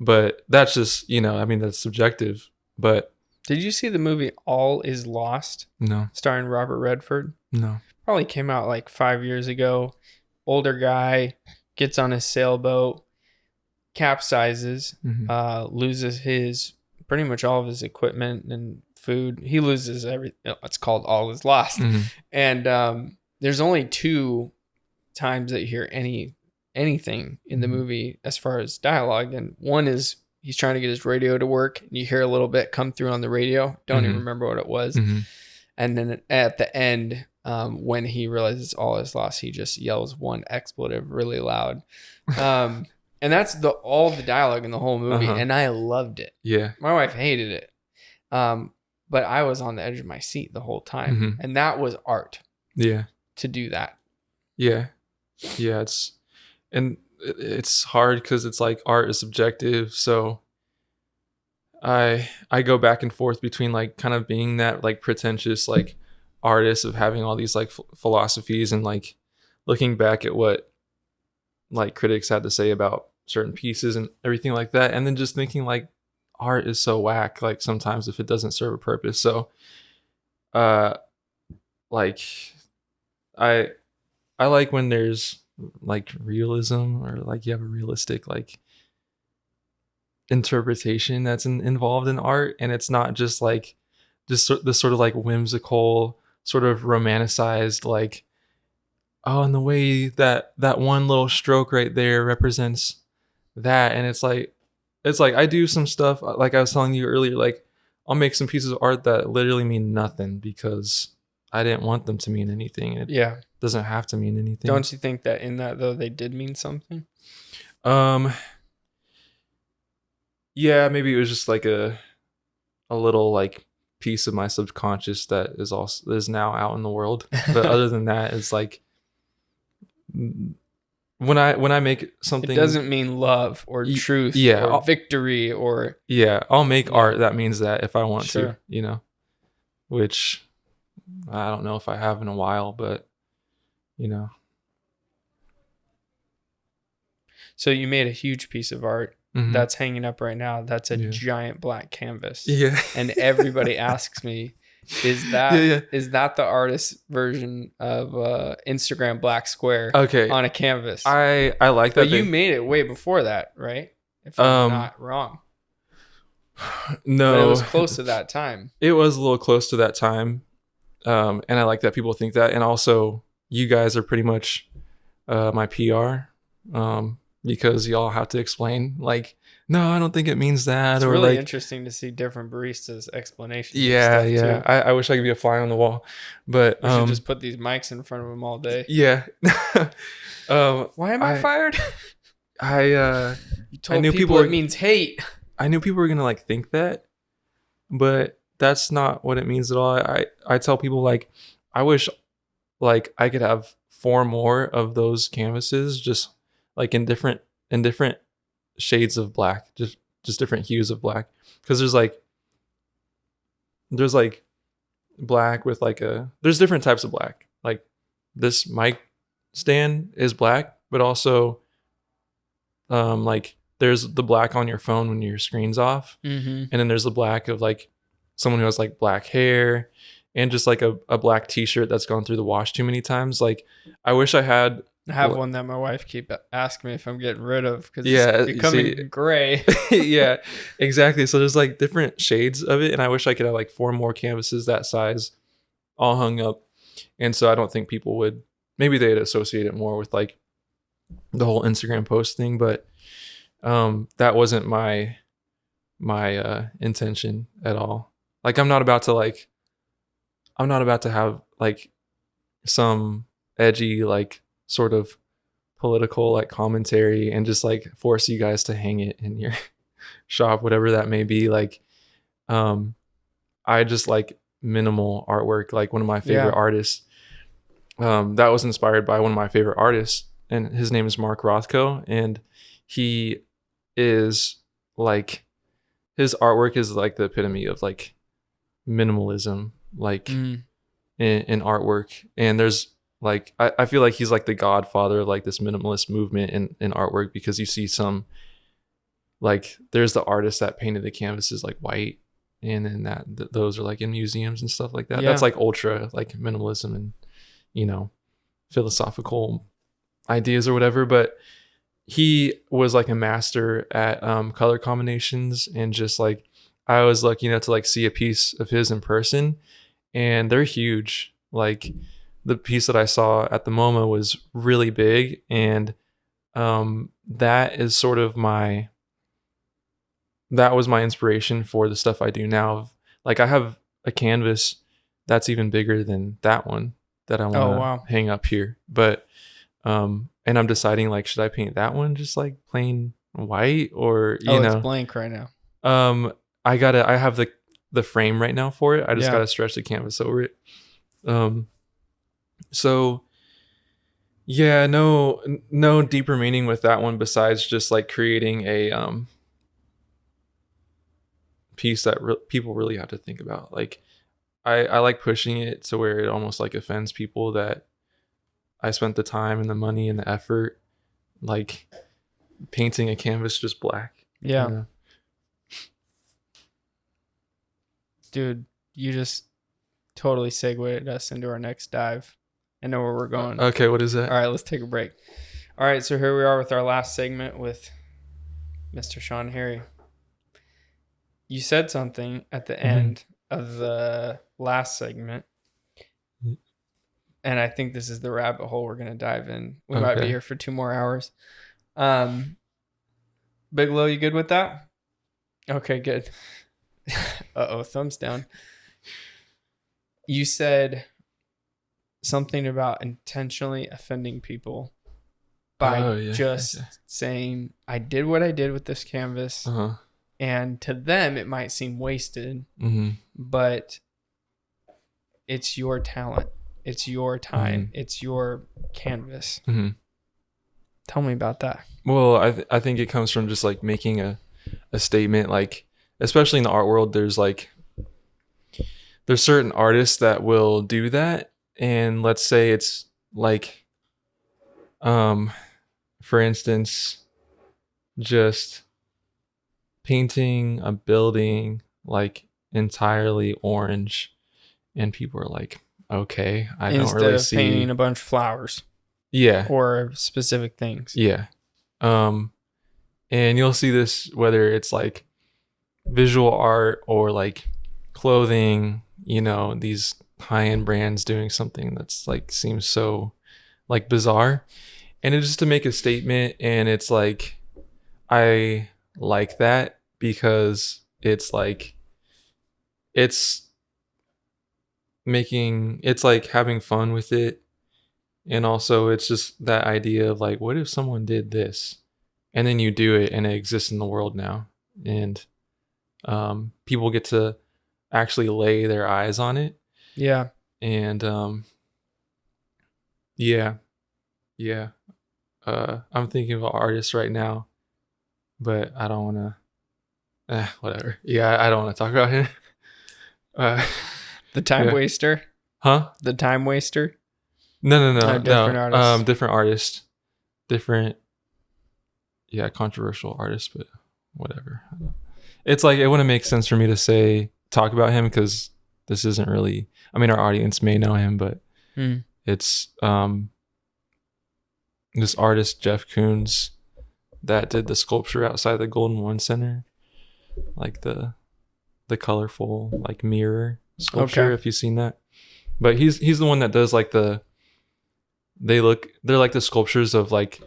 But that's just, I mean, that's subjective. But Did you see the movie All Is Lost, no, starring Robert Redford? no. Probably came out like 5 years ago. Older guy gets on his sailboat, capsizes, loses his pretty much all of his equipment and food. He loses everything. It's called All Is Lost. And there's only 2 times that you hear anything in the movie as far as dialogue, and one is he's trying to get his radio to work, and you hear a little bit come through on the radio. Don't even remember what it was. And then at the end, when he realizes all is lost, he just yells one expletive really loud. And that's all the dialogue in the whole movie. And I loved it. Yeah. My wife hated it. But I was on the edge of my seat the whole time. And that was art. Yeah. To do that. Yeah. Yeah. It's hard because it's like art is subjective. So I go back and forth between like kind of being that like pretentious like artist of having all these like philosophies and like looking back at what like critics had to say about certain pieces and everything like that, and then just thinking like art is so whack like sometimes if it doesn't serve a purpose. So like I like when there's like realism, or like you have a realistic like interpretation that's involved in art, and it's not just like this sort of like whimsical sort of romanticized like, oh, and the way that one little stroke right there represents that. And it's like I do some stuff like I was telling you earlier, like I'll make some pieces of art that literally mean nothing because I didn't want them to mean anything. It doesn't have to mean anything. Don't you think that in that though they did mean something? Yeah, maybe it was just like a little like piece of my subconscious that is now out in the world. But other than that, it's like when I make something, it doesn't mean love or truth or victory or I'll make art that means that if I want to, which I don't know if I have in a while, but So you made a huge piece of art that's hanging up right now. That's a giant black canvas. Yeah. And everybody asks me, is that the artist's version of Instagram black square on a canvas? I like that. But you made it way before that, right? If I'm not wrong. No. But it was close to that time. It was a little close to that time. And I like that people think that. And also, you guys are pretty much my PR. Because y'all have to explain like, no, I don't think it means that. It's or really like, interesting to see different baristas' explanations. Yeah. I wish I could be a fly on the wall, but we should just put these mics in front of them all day. Yeah. Why am I fired? You told people it means hate. I knew people were gonna like think that, but that's not what it means at all. I tell people like, I wish like I could have 4 more of those canvases, just like in different shades of black, just different hues of black, because there's like black with like there's different types of black. Like this mic stand is black, but also like there's the black on your phone when your screen's off, and then there's the black of like someone who has like black hair, and just like a black t-shirt that's gone through the wash too many times. Like I wish I had. I have one that my wife keep asking me if I'm getting rid of because it's becoming gray. Yeah, exactly. So there's like different shades of it, and I wish I could have like 4 more canvases that size all hung up. And so I don't think people would, maybe they'd associate it more with like the whole Instagram post thing, but that wasn't my intention at all. Like I'm not about to have like some edgy, like sort of political like commentary, and just like force you guys to hang it in your shop, whatever that may be. Like I just like minimal artwork. Like one of my favorite artists, that was inspired by one of my favorite artists, and his name is Mark Rothko, and he is like, his artwork is like the epitome of like minimalism, like in artwork. And there's like, I feel like he's like the godfather of like this minimalist movement in artwork, because you see some, like there's the artist that painted the canvases like white, and then those are like in museums and stuff like that. That's like ultra like minimalism and, you know, philosophical ideas or whatever. But he was like a master at color combinations, and just like, I was lucky enough to like see a piece of his in person, and they're huge. Like the piece that I saw at the MoMA was really big, and that is sort of that was my inspiration for the stuff I do now. Like I have a canvas that's even bigger than that one that I want to hang up here. But and I'm deciding, like, should I paint that one just like plain white, or you know, it's blank right now. I have the frame right now for it. I just gotta stretch the canvas over it. So yeah, no deeper meaning with that one besides just like creating a piece that people really have to think about. Like I like pushing it to where it almost like offends people that I spent the time and the money and the effort like painting a canvas just black. Yeah. You know? Dude, you just totally segued us into our next dive. I know where we're going. Okay, what is that? All right, let's take a break. All right, so here we are with our last segment with Mr. Shawn Harry. You said something at the end of the last segment, and I think this is the rabbit hole we're going to dive in. We might be here for 2 more hours. Bigelow, you good with that? Okay, good. Uh-oh, thumbs down. You said something about intentionally offending people by saying, I did what I did with this canvas. And to them, it might seem wasted, but it's your talent. It's your time. It's your canvas. Tell me about that. Well, I think it comes from just like making a statement, like, especially in the art world, there's certain artists that will do that. And let's say it's like, for instance, just painting a building like entirely orange, and people are like, okay, I don't really see, painting a bunch of flowers. Yeah. Or specific things. Yeah. And you'll see this whether it's like visual art or like clothing, you know, these high-end brands doing something that's like seems so like bizarre, and it's just to make a statement. And it's like, I like that because it's like, it's like having fun with it. And also it's just that idea of like, what if someone did this and then you do it and it exists in the world now, and people get to actually lay their eyes on it. Yeah. And I'm thinking of an artist right now, but I don't want to whatever. Yeah, I don't want to talk about him. The time waster? Huh? The time waster? No. Different artist. Different artist. Different, controversial artist, but whatever. It's like, it wouldn't make sense for me to talk about him because this isn't really, I mean, our audience may know him, but it's this artist, Jeff Koons, that did the sculpture outside the Golden One Center. Like the colorful like mirror sculpture, if you've seen that. But he's the one that does like they're like the sculptures of like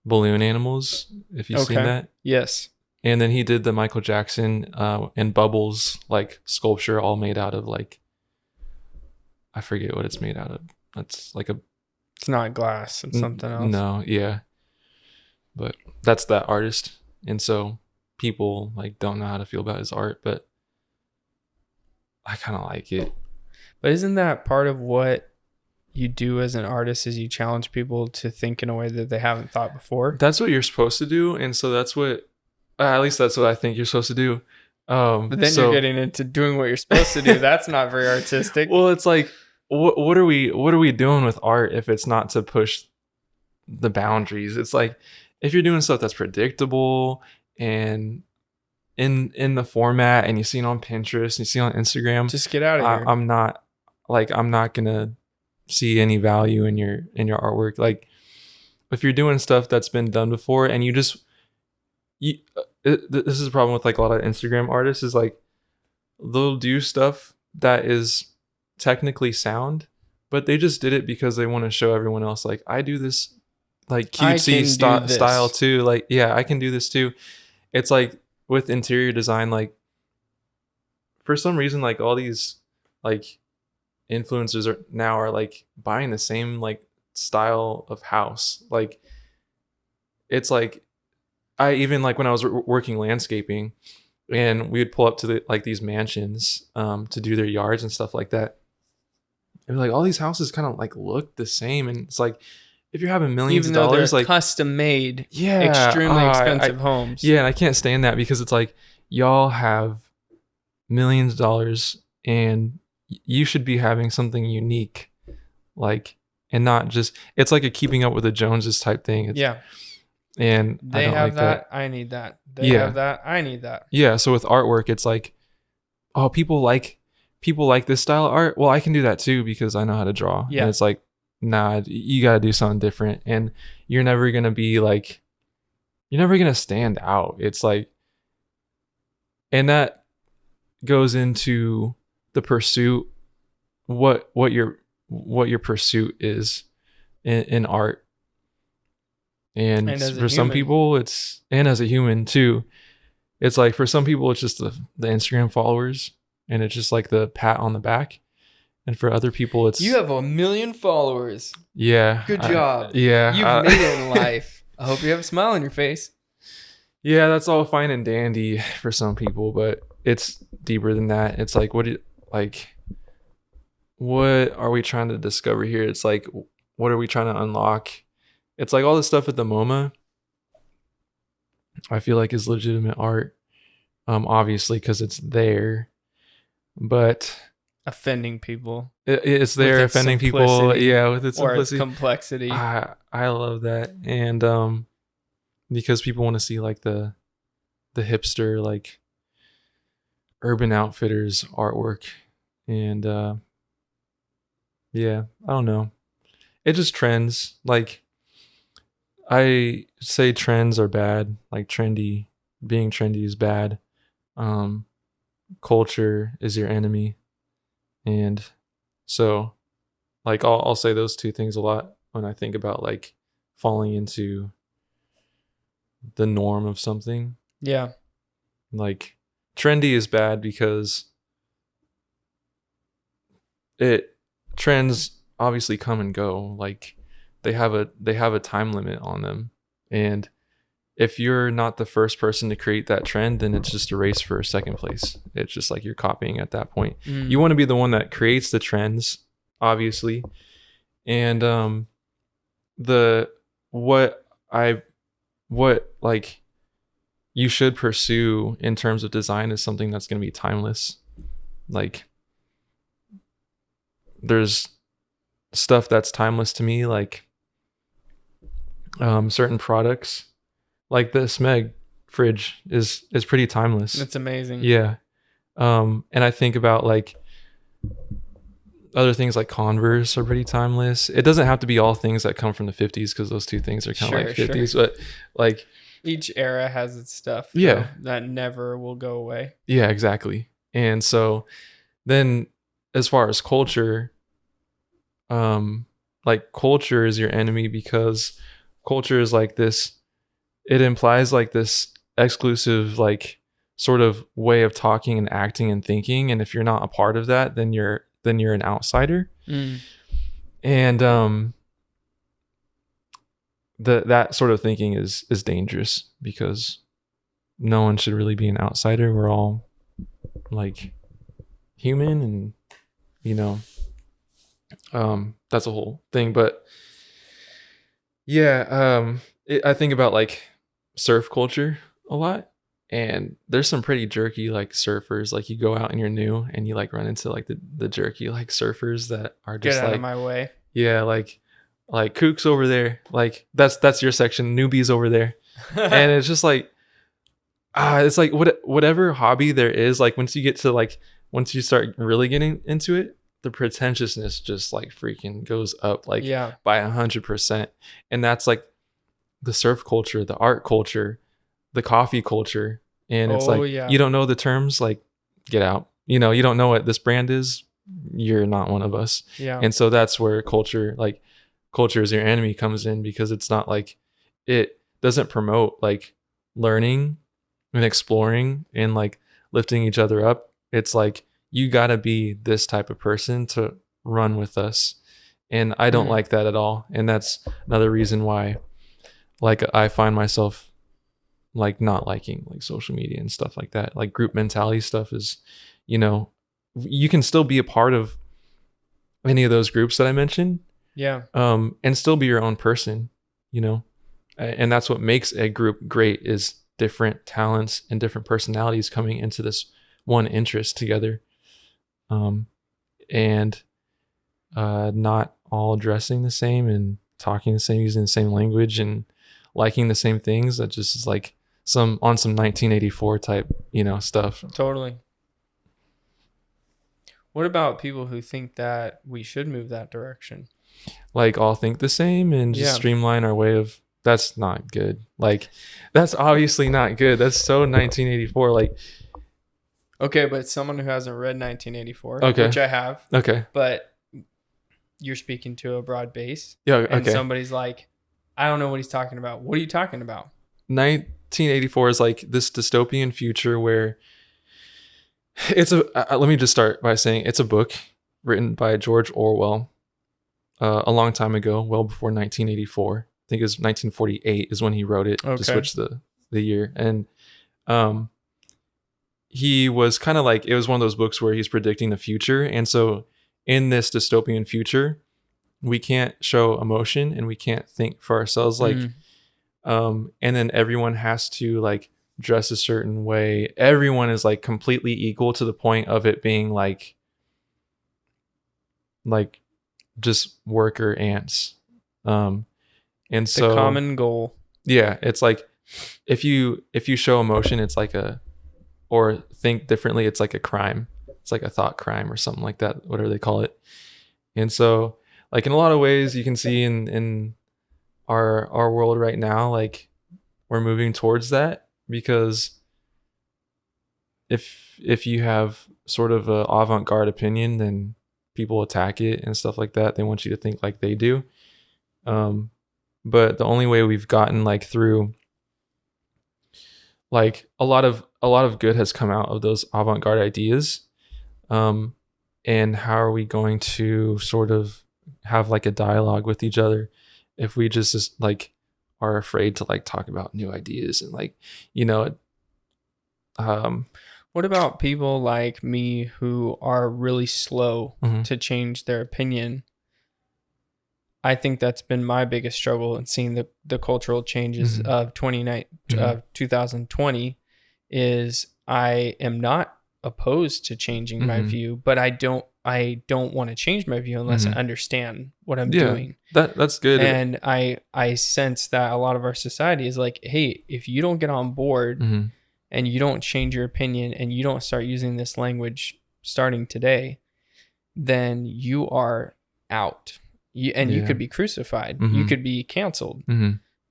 balloon animals, if you've seen that. Yes. And then he did the Michael Jackson and Bubbles like sculpture, all made out of like, I forget what it's made out of. It's like It's not glass. It's something else. No, yeah. But that's that artist. And so people like don't know how to feel about his art, but I kind of like it. But isn't that part of what you do as an artist is you challenge people to think in a way that they haven't thought before? That's what you're supposed to do. And so that's what, at least that's what I think you're supposed to do. But then you're getting into doing what you're supposed to do. That's not very artistic. Well, it's like, what are we doing with art if it's not to push the boundaries? It's like, if you're doing stuff that's predictable and in the format and you see it on Pinterest and you see it on Instagram, just get out of here. I'm not gonna see any value in your artwork. Like, if you're doing stuff that's been done before and this is a problem with like a lot of Instagram artists, is like they'll do stuff that is technically sound, but they just did it because they want to show everyone else, like, I do this like cutesy style too. Like, yeah, I can do this too. It's like with interior design, like for some reason, like all these like influencers are like buying the same like style of house. Like, it's like, I even like when I was working landscaping and we would pull up to like these mansions to do their yards and stuff like that. And like all these houses kind of like look the same. And it's like, if you're having millions of dollars, like custom made, extremely expensive homes. Yeah. And I can't stand that because it's like, y'all have millions of dollars and you should be having something unique, like, and not just, it's like a keeping up with the Joneses type thing. And they have that. I need that. They have that. I need that. Yeah. So with artwork, it's like, oh, people like this style of art. Well, I can do that too because I know how to draw. Yeah. And it's like, nah, you got to do something different. And you're never going to stand out. It's like, and that goes into the pursuit, what your pursuit is in art. And for some people it's, and as a human too, it's like for some people it's just the Instagram followers and it's just like the pat on the back. And for other people it's, you have 1 million followers. Yeah. Good job. Yeah. You've made it in life. I hope you have a smile on your face. Yeah, that's all fine and dandy for some people, but it's deeper than that. It's like, what are we trying to discover here? It's like, what are we trying to unlock? It's like all this stuff at the MoMA, I feel like is legitimate art, obviously because it's there, but offending people. It's there offending people. Yeah, with its simplicity, its complexity. I love that, and because people want to see like the hipster, like Urban Outfitters artwork, and yeah, I don't know. It just trends. Like, I say trends are bad. Like being trendy is bad. Culture is your enemy. And so like I'll say those two things a lot when I think about like falling into the norm of something. Yeah. Like trendy is bad because trends obviously come and go. Like they have a time limit on them, and if you're not the first person to create that trend, then it's just a race for second place. It's just like you're copying at that point. You want to be the one that creates the trends, obviously, and what like you should pursue in terms of design is something that's going to be timeless. Like there's stuff that's timeless to me, like certain products, like the Smeg fridge is pretty timeless. It's amazing. Yeah. And I think about like other things like Converse are pretty timeless. It doesn't have to be all things that come from the 50s because those two things are kind of like 50s, but like each era has its stuff. Yeah. That never will go away. Yeah, exactly. And so then as far as culture, like culture is your enemy because culture is like this, it implies like this exclusive like sort of way of talking and acting and thinking, and if you're not a part of that, then you're an outsider. And that sort of thinking is dangerous, because no one should really be an outsider. We're all like human, and you know, that's a whole thing. But yeah, I think about like surf culture a lot, and there's some pretty jerky like surfers. Like you go out and you're new, and you like run into like the jerky like surfers that are Get just out of like, my way. yeah, like kooks over there. Like that's your section, newbies over there. And it's just like, it's like whatever hobby there is, like once you start really getting into it, the pretentiousness just like freaking goes up like Yeah. by 100%. And that's like the surf culture, the art culture, the coffee culture. And it's like, yeah. you don't know the terms, like get out. You don't know what this brand is, you're not one of us. Yeah. And so that's where culture is your enemy comes in, because it's not like, it doesn't promote like learning and exploring and like lifting each other up. It's like, you gotta be this type of person to run with us. And I don't like that at all. And that's another reason why like I find myself like not liking like social media and stuff like that. Like group mentality stuff is, you can still be a part of any of those groups that I mentioned. Yeah. And still be your own person, and that's what makes a group great, is different talents and different personalities coming into this one interest together. And not all dressing the same and talking the same, using the same language and liking the same things. That just is like some 1984 type, stuff. Totally. What about people who think that we should move that direction? Like all think the same and just streamline our way of, that's not good. Like that's obviously not good. That's so 1984. Like, okay, but someone who hasn't read 1984, okay, which I have, okay, but you're speaking to a broad base. Yeah, okay. And somebody's like, I don't know what he's talking about. What are you talking about? 1984 is like this dystopian future where let me just start by saying it's a book written by George Orwell a long time ago, well before 1984. I think it was 1948 is when he wrote it, to switch the year. And he was kind of like, it was one of those books where he's predicting the future. And so in this dystopian future, we can't show emotion and we can't think for ourselves. Like, and then everyone has to like dress a certain way. Everyone is like completely equal to the point of it being like just worker ants. And so the common goal. Yeah, it's like if you show emotion, it's like or think differently, it's like a crime. It's like a thought crime or something like that, whatever they call it. And so like in a lot of ways you can see in our world right now, like we're moving towards that, because if you have sort of a avant-garde opinion, then people attack it and stuff like that. They want you to think like they do. But the only way we've gotten like through, like a lot of good has come out of those avant-garde ideas. And how are we going to sort of have like a dialogue with each other if we just like are afraid to like talk about new ideas and like, what about people like me who are really slow to change their opinion? I think that's been my biggest struggle in seeing the cultural changes of 2020 is I am not opposed to changing my view, but I don't want to change my view unless I understand what I'm doing. That's good. And I sense that a lot of our society is like, hey, if you don't get on board and you don't change your opinion and you don't start using this language starting today, then you are out. You could be crucified. You could be canceled.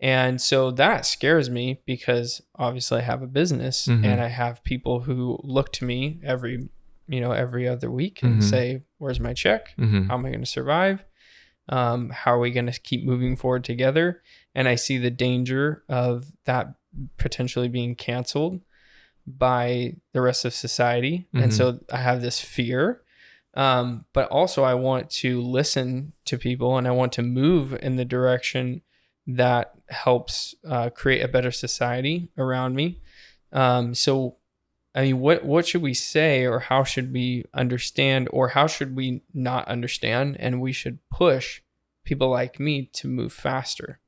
And so that scares me, because obviously I have a business and I have people who look to me every other week and say, where's my check? How am I going to survive? How are we going to keep moving forward together? And I see the danger of that potentially being canceled by the rest of society. And so I have this fear. But also I want to listen to people and I want to move in the direction that helps create a better society around me. So, I mean, what should we say, or how should we understand, or how should we not understand? And we should push people like me to move faster.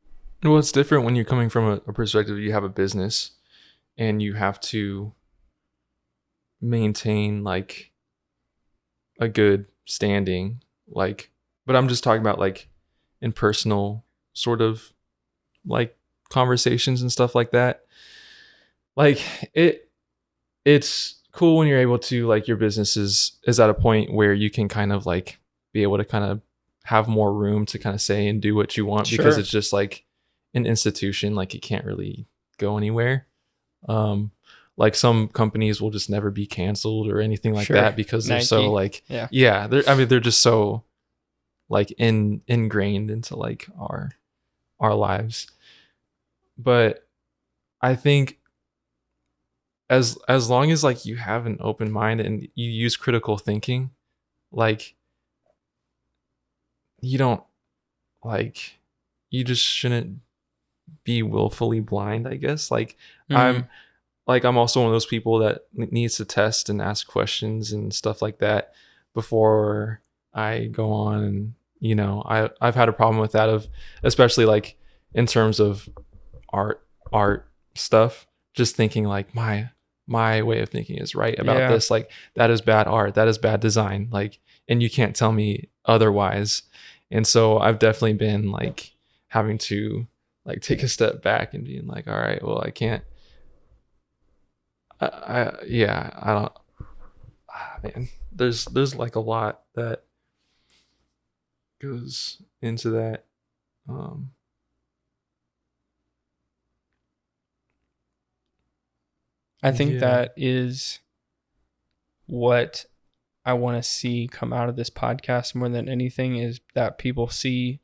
Well, it's different when you're coming from a perspective. You have a business and you have to maintain like a good standing, like, but I'm just talking about like in personal sort of like conversations and stuff like that. Like it's cool when you're able to, like, your business is at a point where you can kind of like be able to kind of have more room to kind of say and do what you want, because Sure. it's just like an institution, like it can't really go anywhere. Like some companies will just never be canceled or anything like Sure. that because they're so Nike. like Yeah. they're just so like ingrained into like our lives. But I think as long as like you have an open mind and you use critical thinking, like you don't like you just shouldn't be willfully blind, I guess. Like Mhm. I'm also one of those people that needs to test and ask questions and stuff like that before I go on. And I've had a problem with that, of especially like in terms of art stuff, just thinking like my way of thinking is right about Yeah. this. Like that is bad art, that is bad design, like, and you can't tell me otherwise. And so I've definitely been like having to like take a step back and being like, all right, well, I can't I don't man, there's like a lot that goes into that. I think Yeah. that is what I want to see come out of this podcast more than anything, is that people see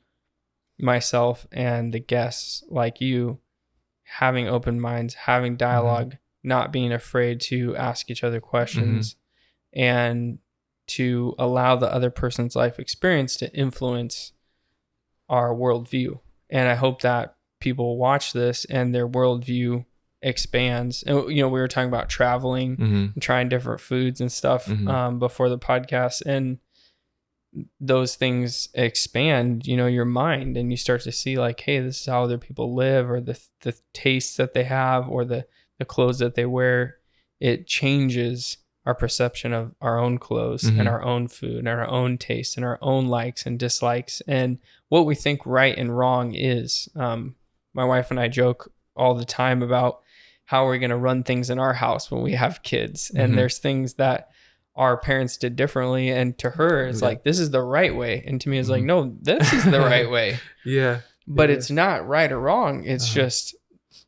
myself and the guests like you having open minds, having dialogue, not being afraid to ask each other questions, and to allow the other person's life experience to influence our worldview. And I hope that people watch this and their worldview expands. And we were talking about traveling and trying different foods and stuff before the podcast, and those things expand your mind, and you start to see like, hey, this is how other people live, or the tastes that they have, or the clothes that they wear. It changes our perception of our own clothes and our own food and our own taste and our own likes and dislikes, and what we think right and wrong is. My wife and I joke all the time about how we're going to run things in our house when we have kids, and there's things that our parents did differently, and to her it's like, this is the right way, and to me it's like, no, this is the right way. But it's not right or wrong, it's just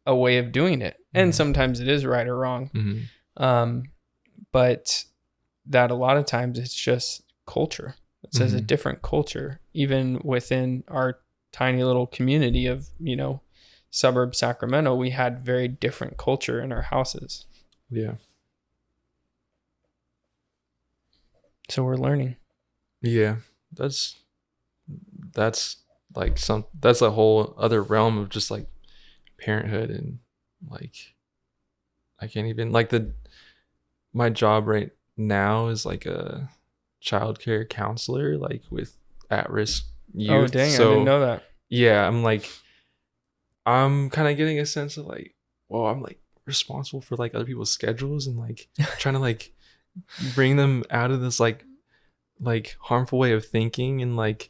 a way of doing it, and sometimes it is right or wrong. But that a lot of times it's just culture. It says a different culture, even within our tiny little community of suburb Sacramento. We had very different culture in our houses. So we're learning. Yeah, that's like that's a whole other realm of just like parenthood. And like I can't even like my job right now is like a childcare counselor, like with at-risk youth. Oh dang, so I didn't know that. Yeah, I'm kind of getting a sense of like, well, I'm like responsible for like other people's schedules and like trying to like bring them out of this like harmful way of thinking and like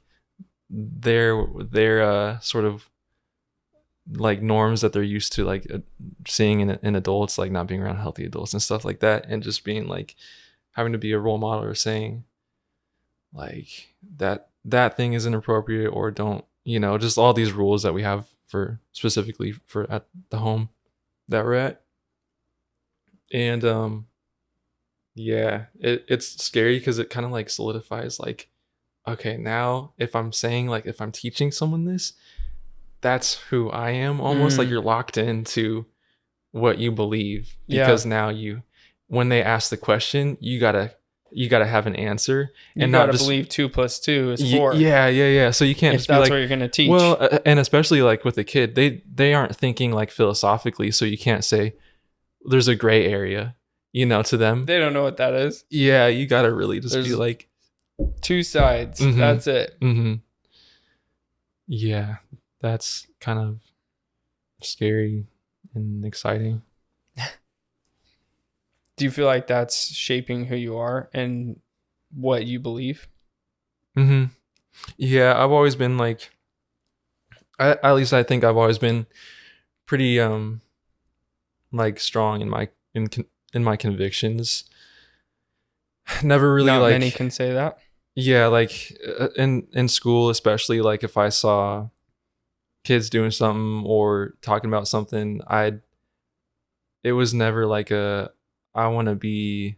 their sort of like norms that they're used to like seeing in adults, like not being around healthy adults and stuff like that, and just being like having to be a role model or saying like that thing is inappropriate, or don't, just all these rules that we have for specifically for at the home that we're at. And yeah, it's scary because it kind of like solidifies like, okay, now if I'm saying like, if I'm teaching someone this, that's who I am, almost like you're locked into what you believe, because now when they ask the question, you gotta you got to have an answer You and got not to just believe 2 + 2 is 4. yeah. So you can't If just be that's like, what you're going to teach. well, and especially like with a kid, they aren't thinking like philosophically, so you can't say there's a gray area, to them. They don't know what that is. Yeah, you got to really just be There's like 2 sides. Mhm. That's it. Mm-hmm. Yeah, that's kind of scary and exciting. Do you feel like that's shaping who you are and what you believe? Mm-hmm. Yeah, I've always been like, at least I think I've always been pretty like strong in my convictions. Never really Not like many can say that. yeah, like in school, especially like if I saw kids doing something or talking about something, it was never like I want to be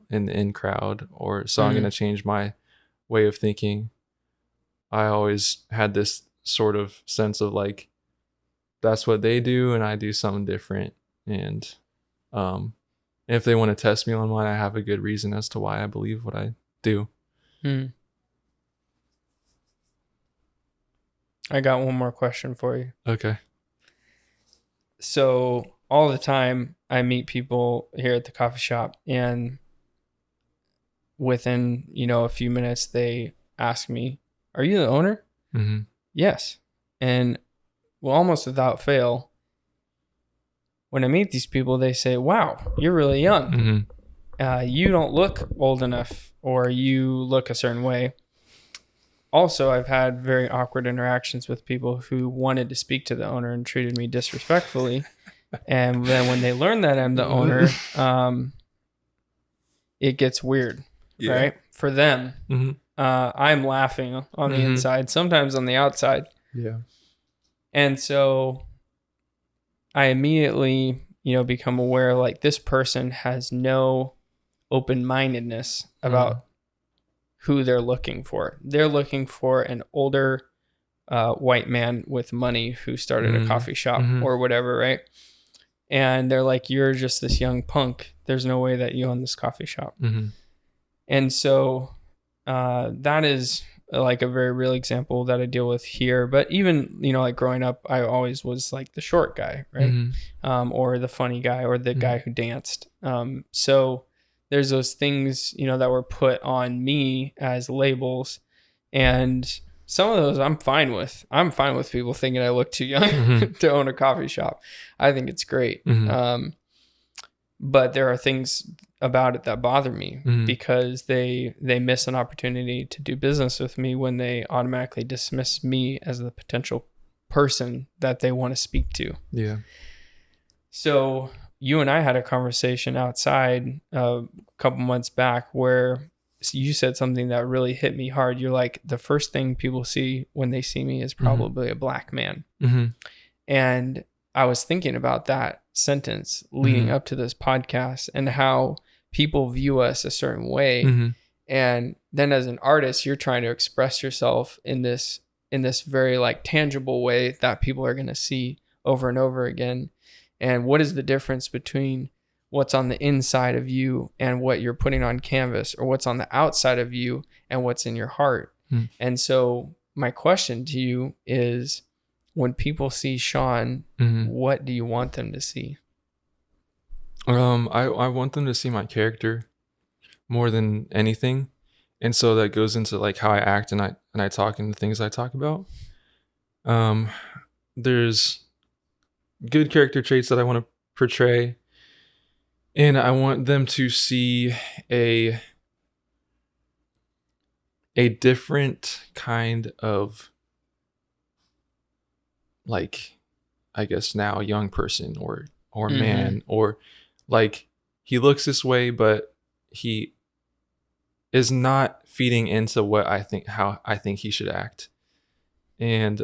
in the in crowd, or so I'm gonna change my way of thinking. I always had this sort of sense of like, that's what they do and I do something different. And if they want to test me on mine, I have a good reason as to why I believe what I do. I got one more question for you. Okay. So all the time I meet people here at the coffee shop, and within, a few minutes, they ask me, "Are you the owner?" Mm-hmm. Yes. And well, almost without fail, when I meet these people, they say, "Wow, you're really young. Mm-hmm. You don't look old enough, or you look a certain way." Also, I've had very awkward interactions with people who wanted to speak to the owner and treated me disrespectfully. And then when they learn that I'm the owner, it gets weird, right? For them, I'm laughing on the inside, sometimes on the outside. Yeah. And so I immediately, become aware like this person has no open-mindedness about who they're looking for. They're looking for an older white man with money who started a coffee shop or whatever, right? And they're like, "You're just this young punk. There's no way that you own this coffee shop." And so that is like a very real example that I deal with here. But even, like growing up, I always was like the short guy, right? Or the funny guy, or the guy who danced. So there's those things, that were put on me as labels. And some of those I'm fine with. I'm fine with people thinking I look too young to own a coffee shop. I think it's great. But there are things about it that bother me because they miss an opportunity to do business with me when they automatically dismiss me as the potential person that they want to speak to. Yeah. So you and I had a conversation outside a couple months back where you said something that really hit me hard. You're like, the first thing people see when they see me is probably a black man. And I was thinking about that sentence leading up to this podcast and how people view us a certain way. And then as an artist, you're trying to express yourself in this very like tangible way that people are going to see over and over again. And what is the difference between what's on the inside of you and what you're putting on canvas, or what's on the outside of you and what's in your heart? And so my question to you is, when people see Shawn, what do you want them to see? I want them to see my character more than anything. And so that goes into like how I act and I talk, and the things I talk about. There's good character traits that I want to portray, and I want them to see a different kind of, like, I guess now young person or man, or like he looks this way, but he is not feeding into how I think he should act. And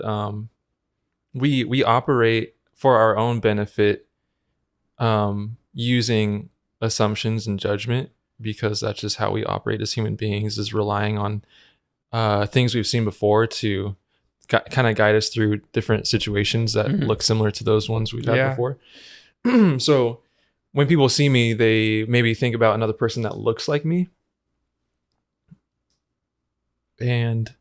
we operate for our own benefit, using assumptions and judgment, because that's just how we operate as human beings, is relying on things we've seen before to kind of guide us through different situations that look similar to those ones we've had before. So when people see me, they maybe think about another person that looks like me, and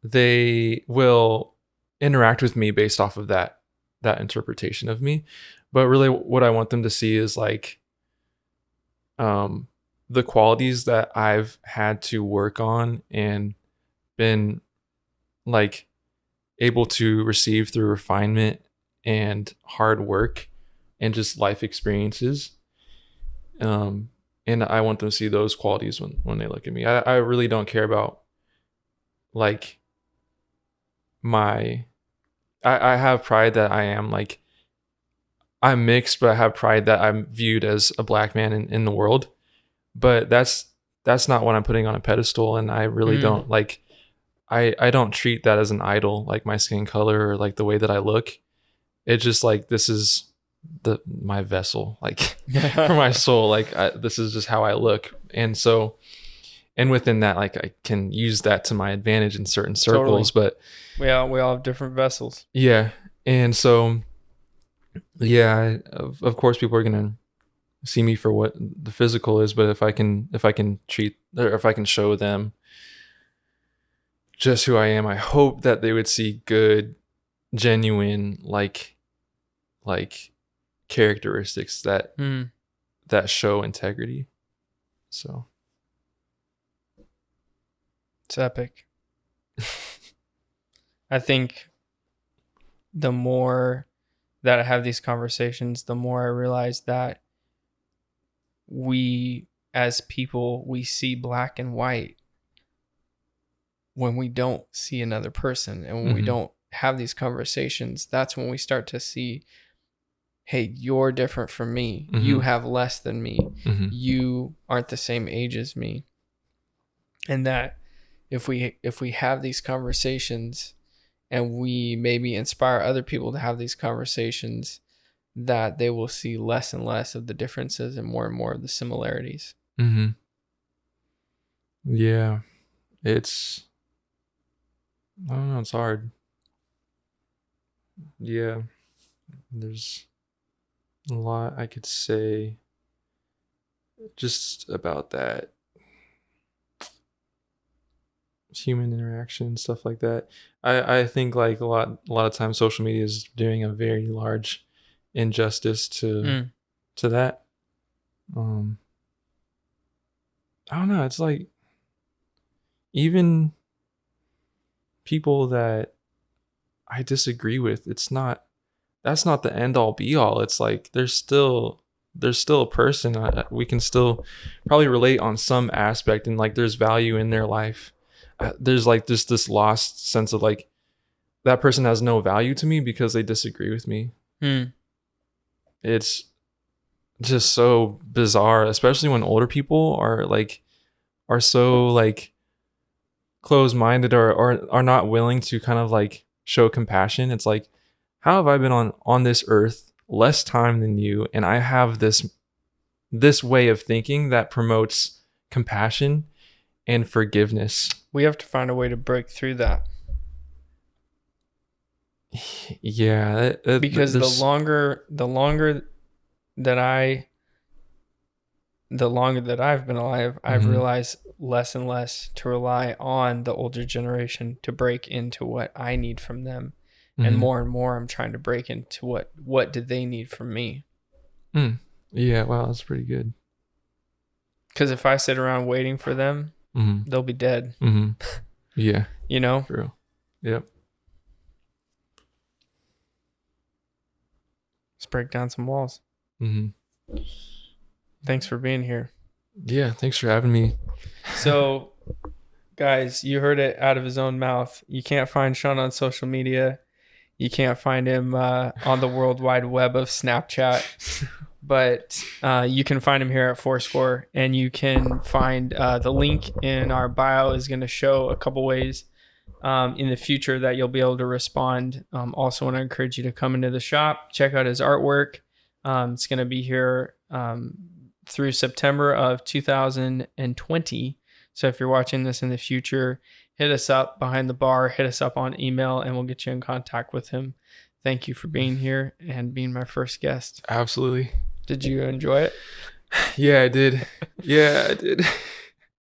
they will interact with me based off of that interpretation of me. But really what I want them to see is like the qualities that I've had to work on and been like able to receive through refinement and hard work and just life experiences. And I want them to see those qualities when they look at me. I really don't care about like I have pride that I am like, I'm mixed, but I have pride that I'm viewed as a black man in the world. But that's not what I'm putting on a pedestal. And I really don't like, I don't treat that as an idol, like my skin color or like the way that I look. It's just like, this is my vessel, like for my soul. Like this is just how I look. And so, and within that, like I can use that to my advantage in certain circles, Totally. but we all have different vessels. yeah. And so, yeah, of course people are going to see me for what the physical is, but if I can treat, or if I can show them just who I am, I hope that they would see good, genuine, like characteristics that show integrity. So it's epic. I think the more that I have these conversations, the more I realize that we as people, we see black and white when we don't see another person. And when we don't have these conversations, that's when we start to see, hey, you're different from me. You have less than me. You aren't the same age as me. And that if we have these conversations and we maybe inspire other people to have these conversations, that they will see less and less of the differences and more of the similarities. Yeah, it's, I don't know, it's hard. Yeah, there's a lot I could say just about that human interaction, stuff like that. I think like a lot of times social media is doing a very large injustice to that. I don't know, it's like even people that I disagree with, that's not the end all be all. It's like there's still a person. We can still probably relate on some aspect, and like there's value in their life. There's like just this lost sense of like that person has no value to me because they disagree with me. It's just so bizarre, especially when older people are so like closed-minded or are not willing to kind of like show compassion. It's like, how have I been on this earth less time than you, and I have this way of thinking that promotes compassion and forgiveness? We have to find a way to break through that. Yeah, because the longer that I've been alive, I've realized less and less to rely on the older generation to break into what I need from them. And more I'm trying to break into what did they need from me. Yeah, wow, that's pretty good. Because if I sit around waiting for them, they'll be dead. Yeah. You know? True. Yep. Let's break down some walls. Thanks for being here. Yeah, thanks for having me. So, guys, you heard it out of his own mouth. You can't find Shawn on social media. You can't find him on the World Wide Web of Snapchat. But you can find him here at Foursquare. And you can find the link in our bio is going to show a couple ways in the future that you'll be able to respond. Also want to encourage you to come into the shop, check out his artwork. It's going to be here through September of 2020. So if you're watching this in the future, hit us up behind the bar, hit us up on email, and we'll get you in contact with him. Thank you for being here and being my first guest. Absolutely. Did you enjoy it? Yeah, I did. Yeah, I did.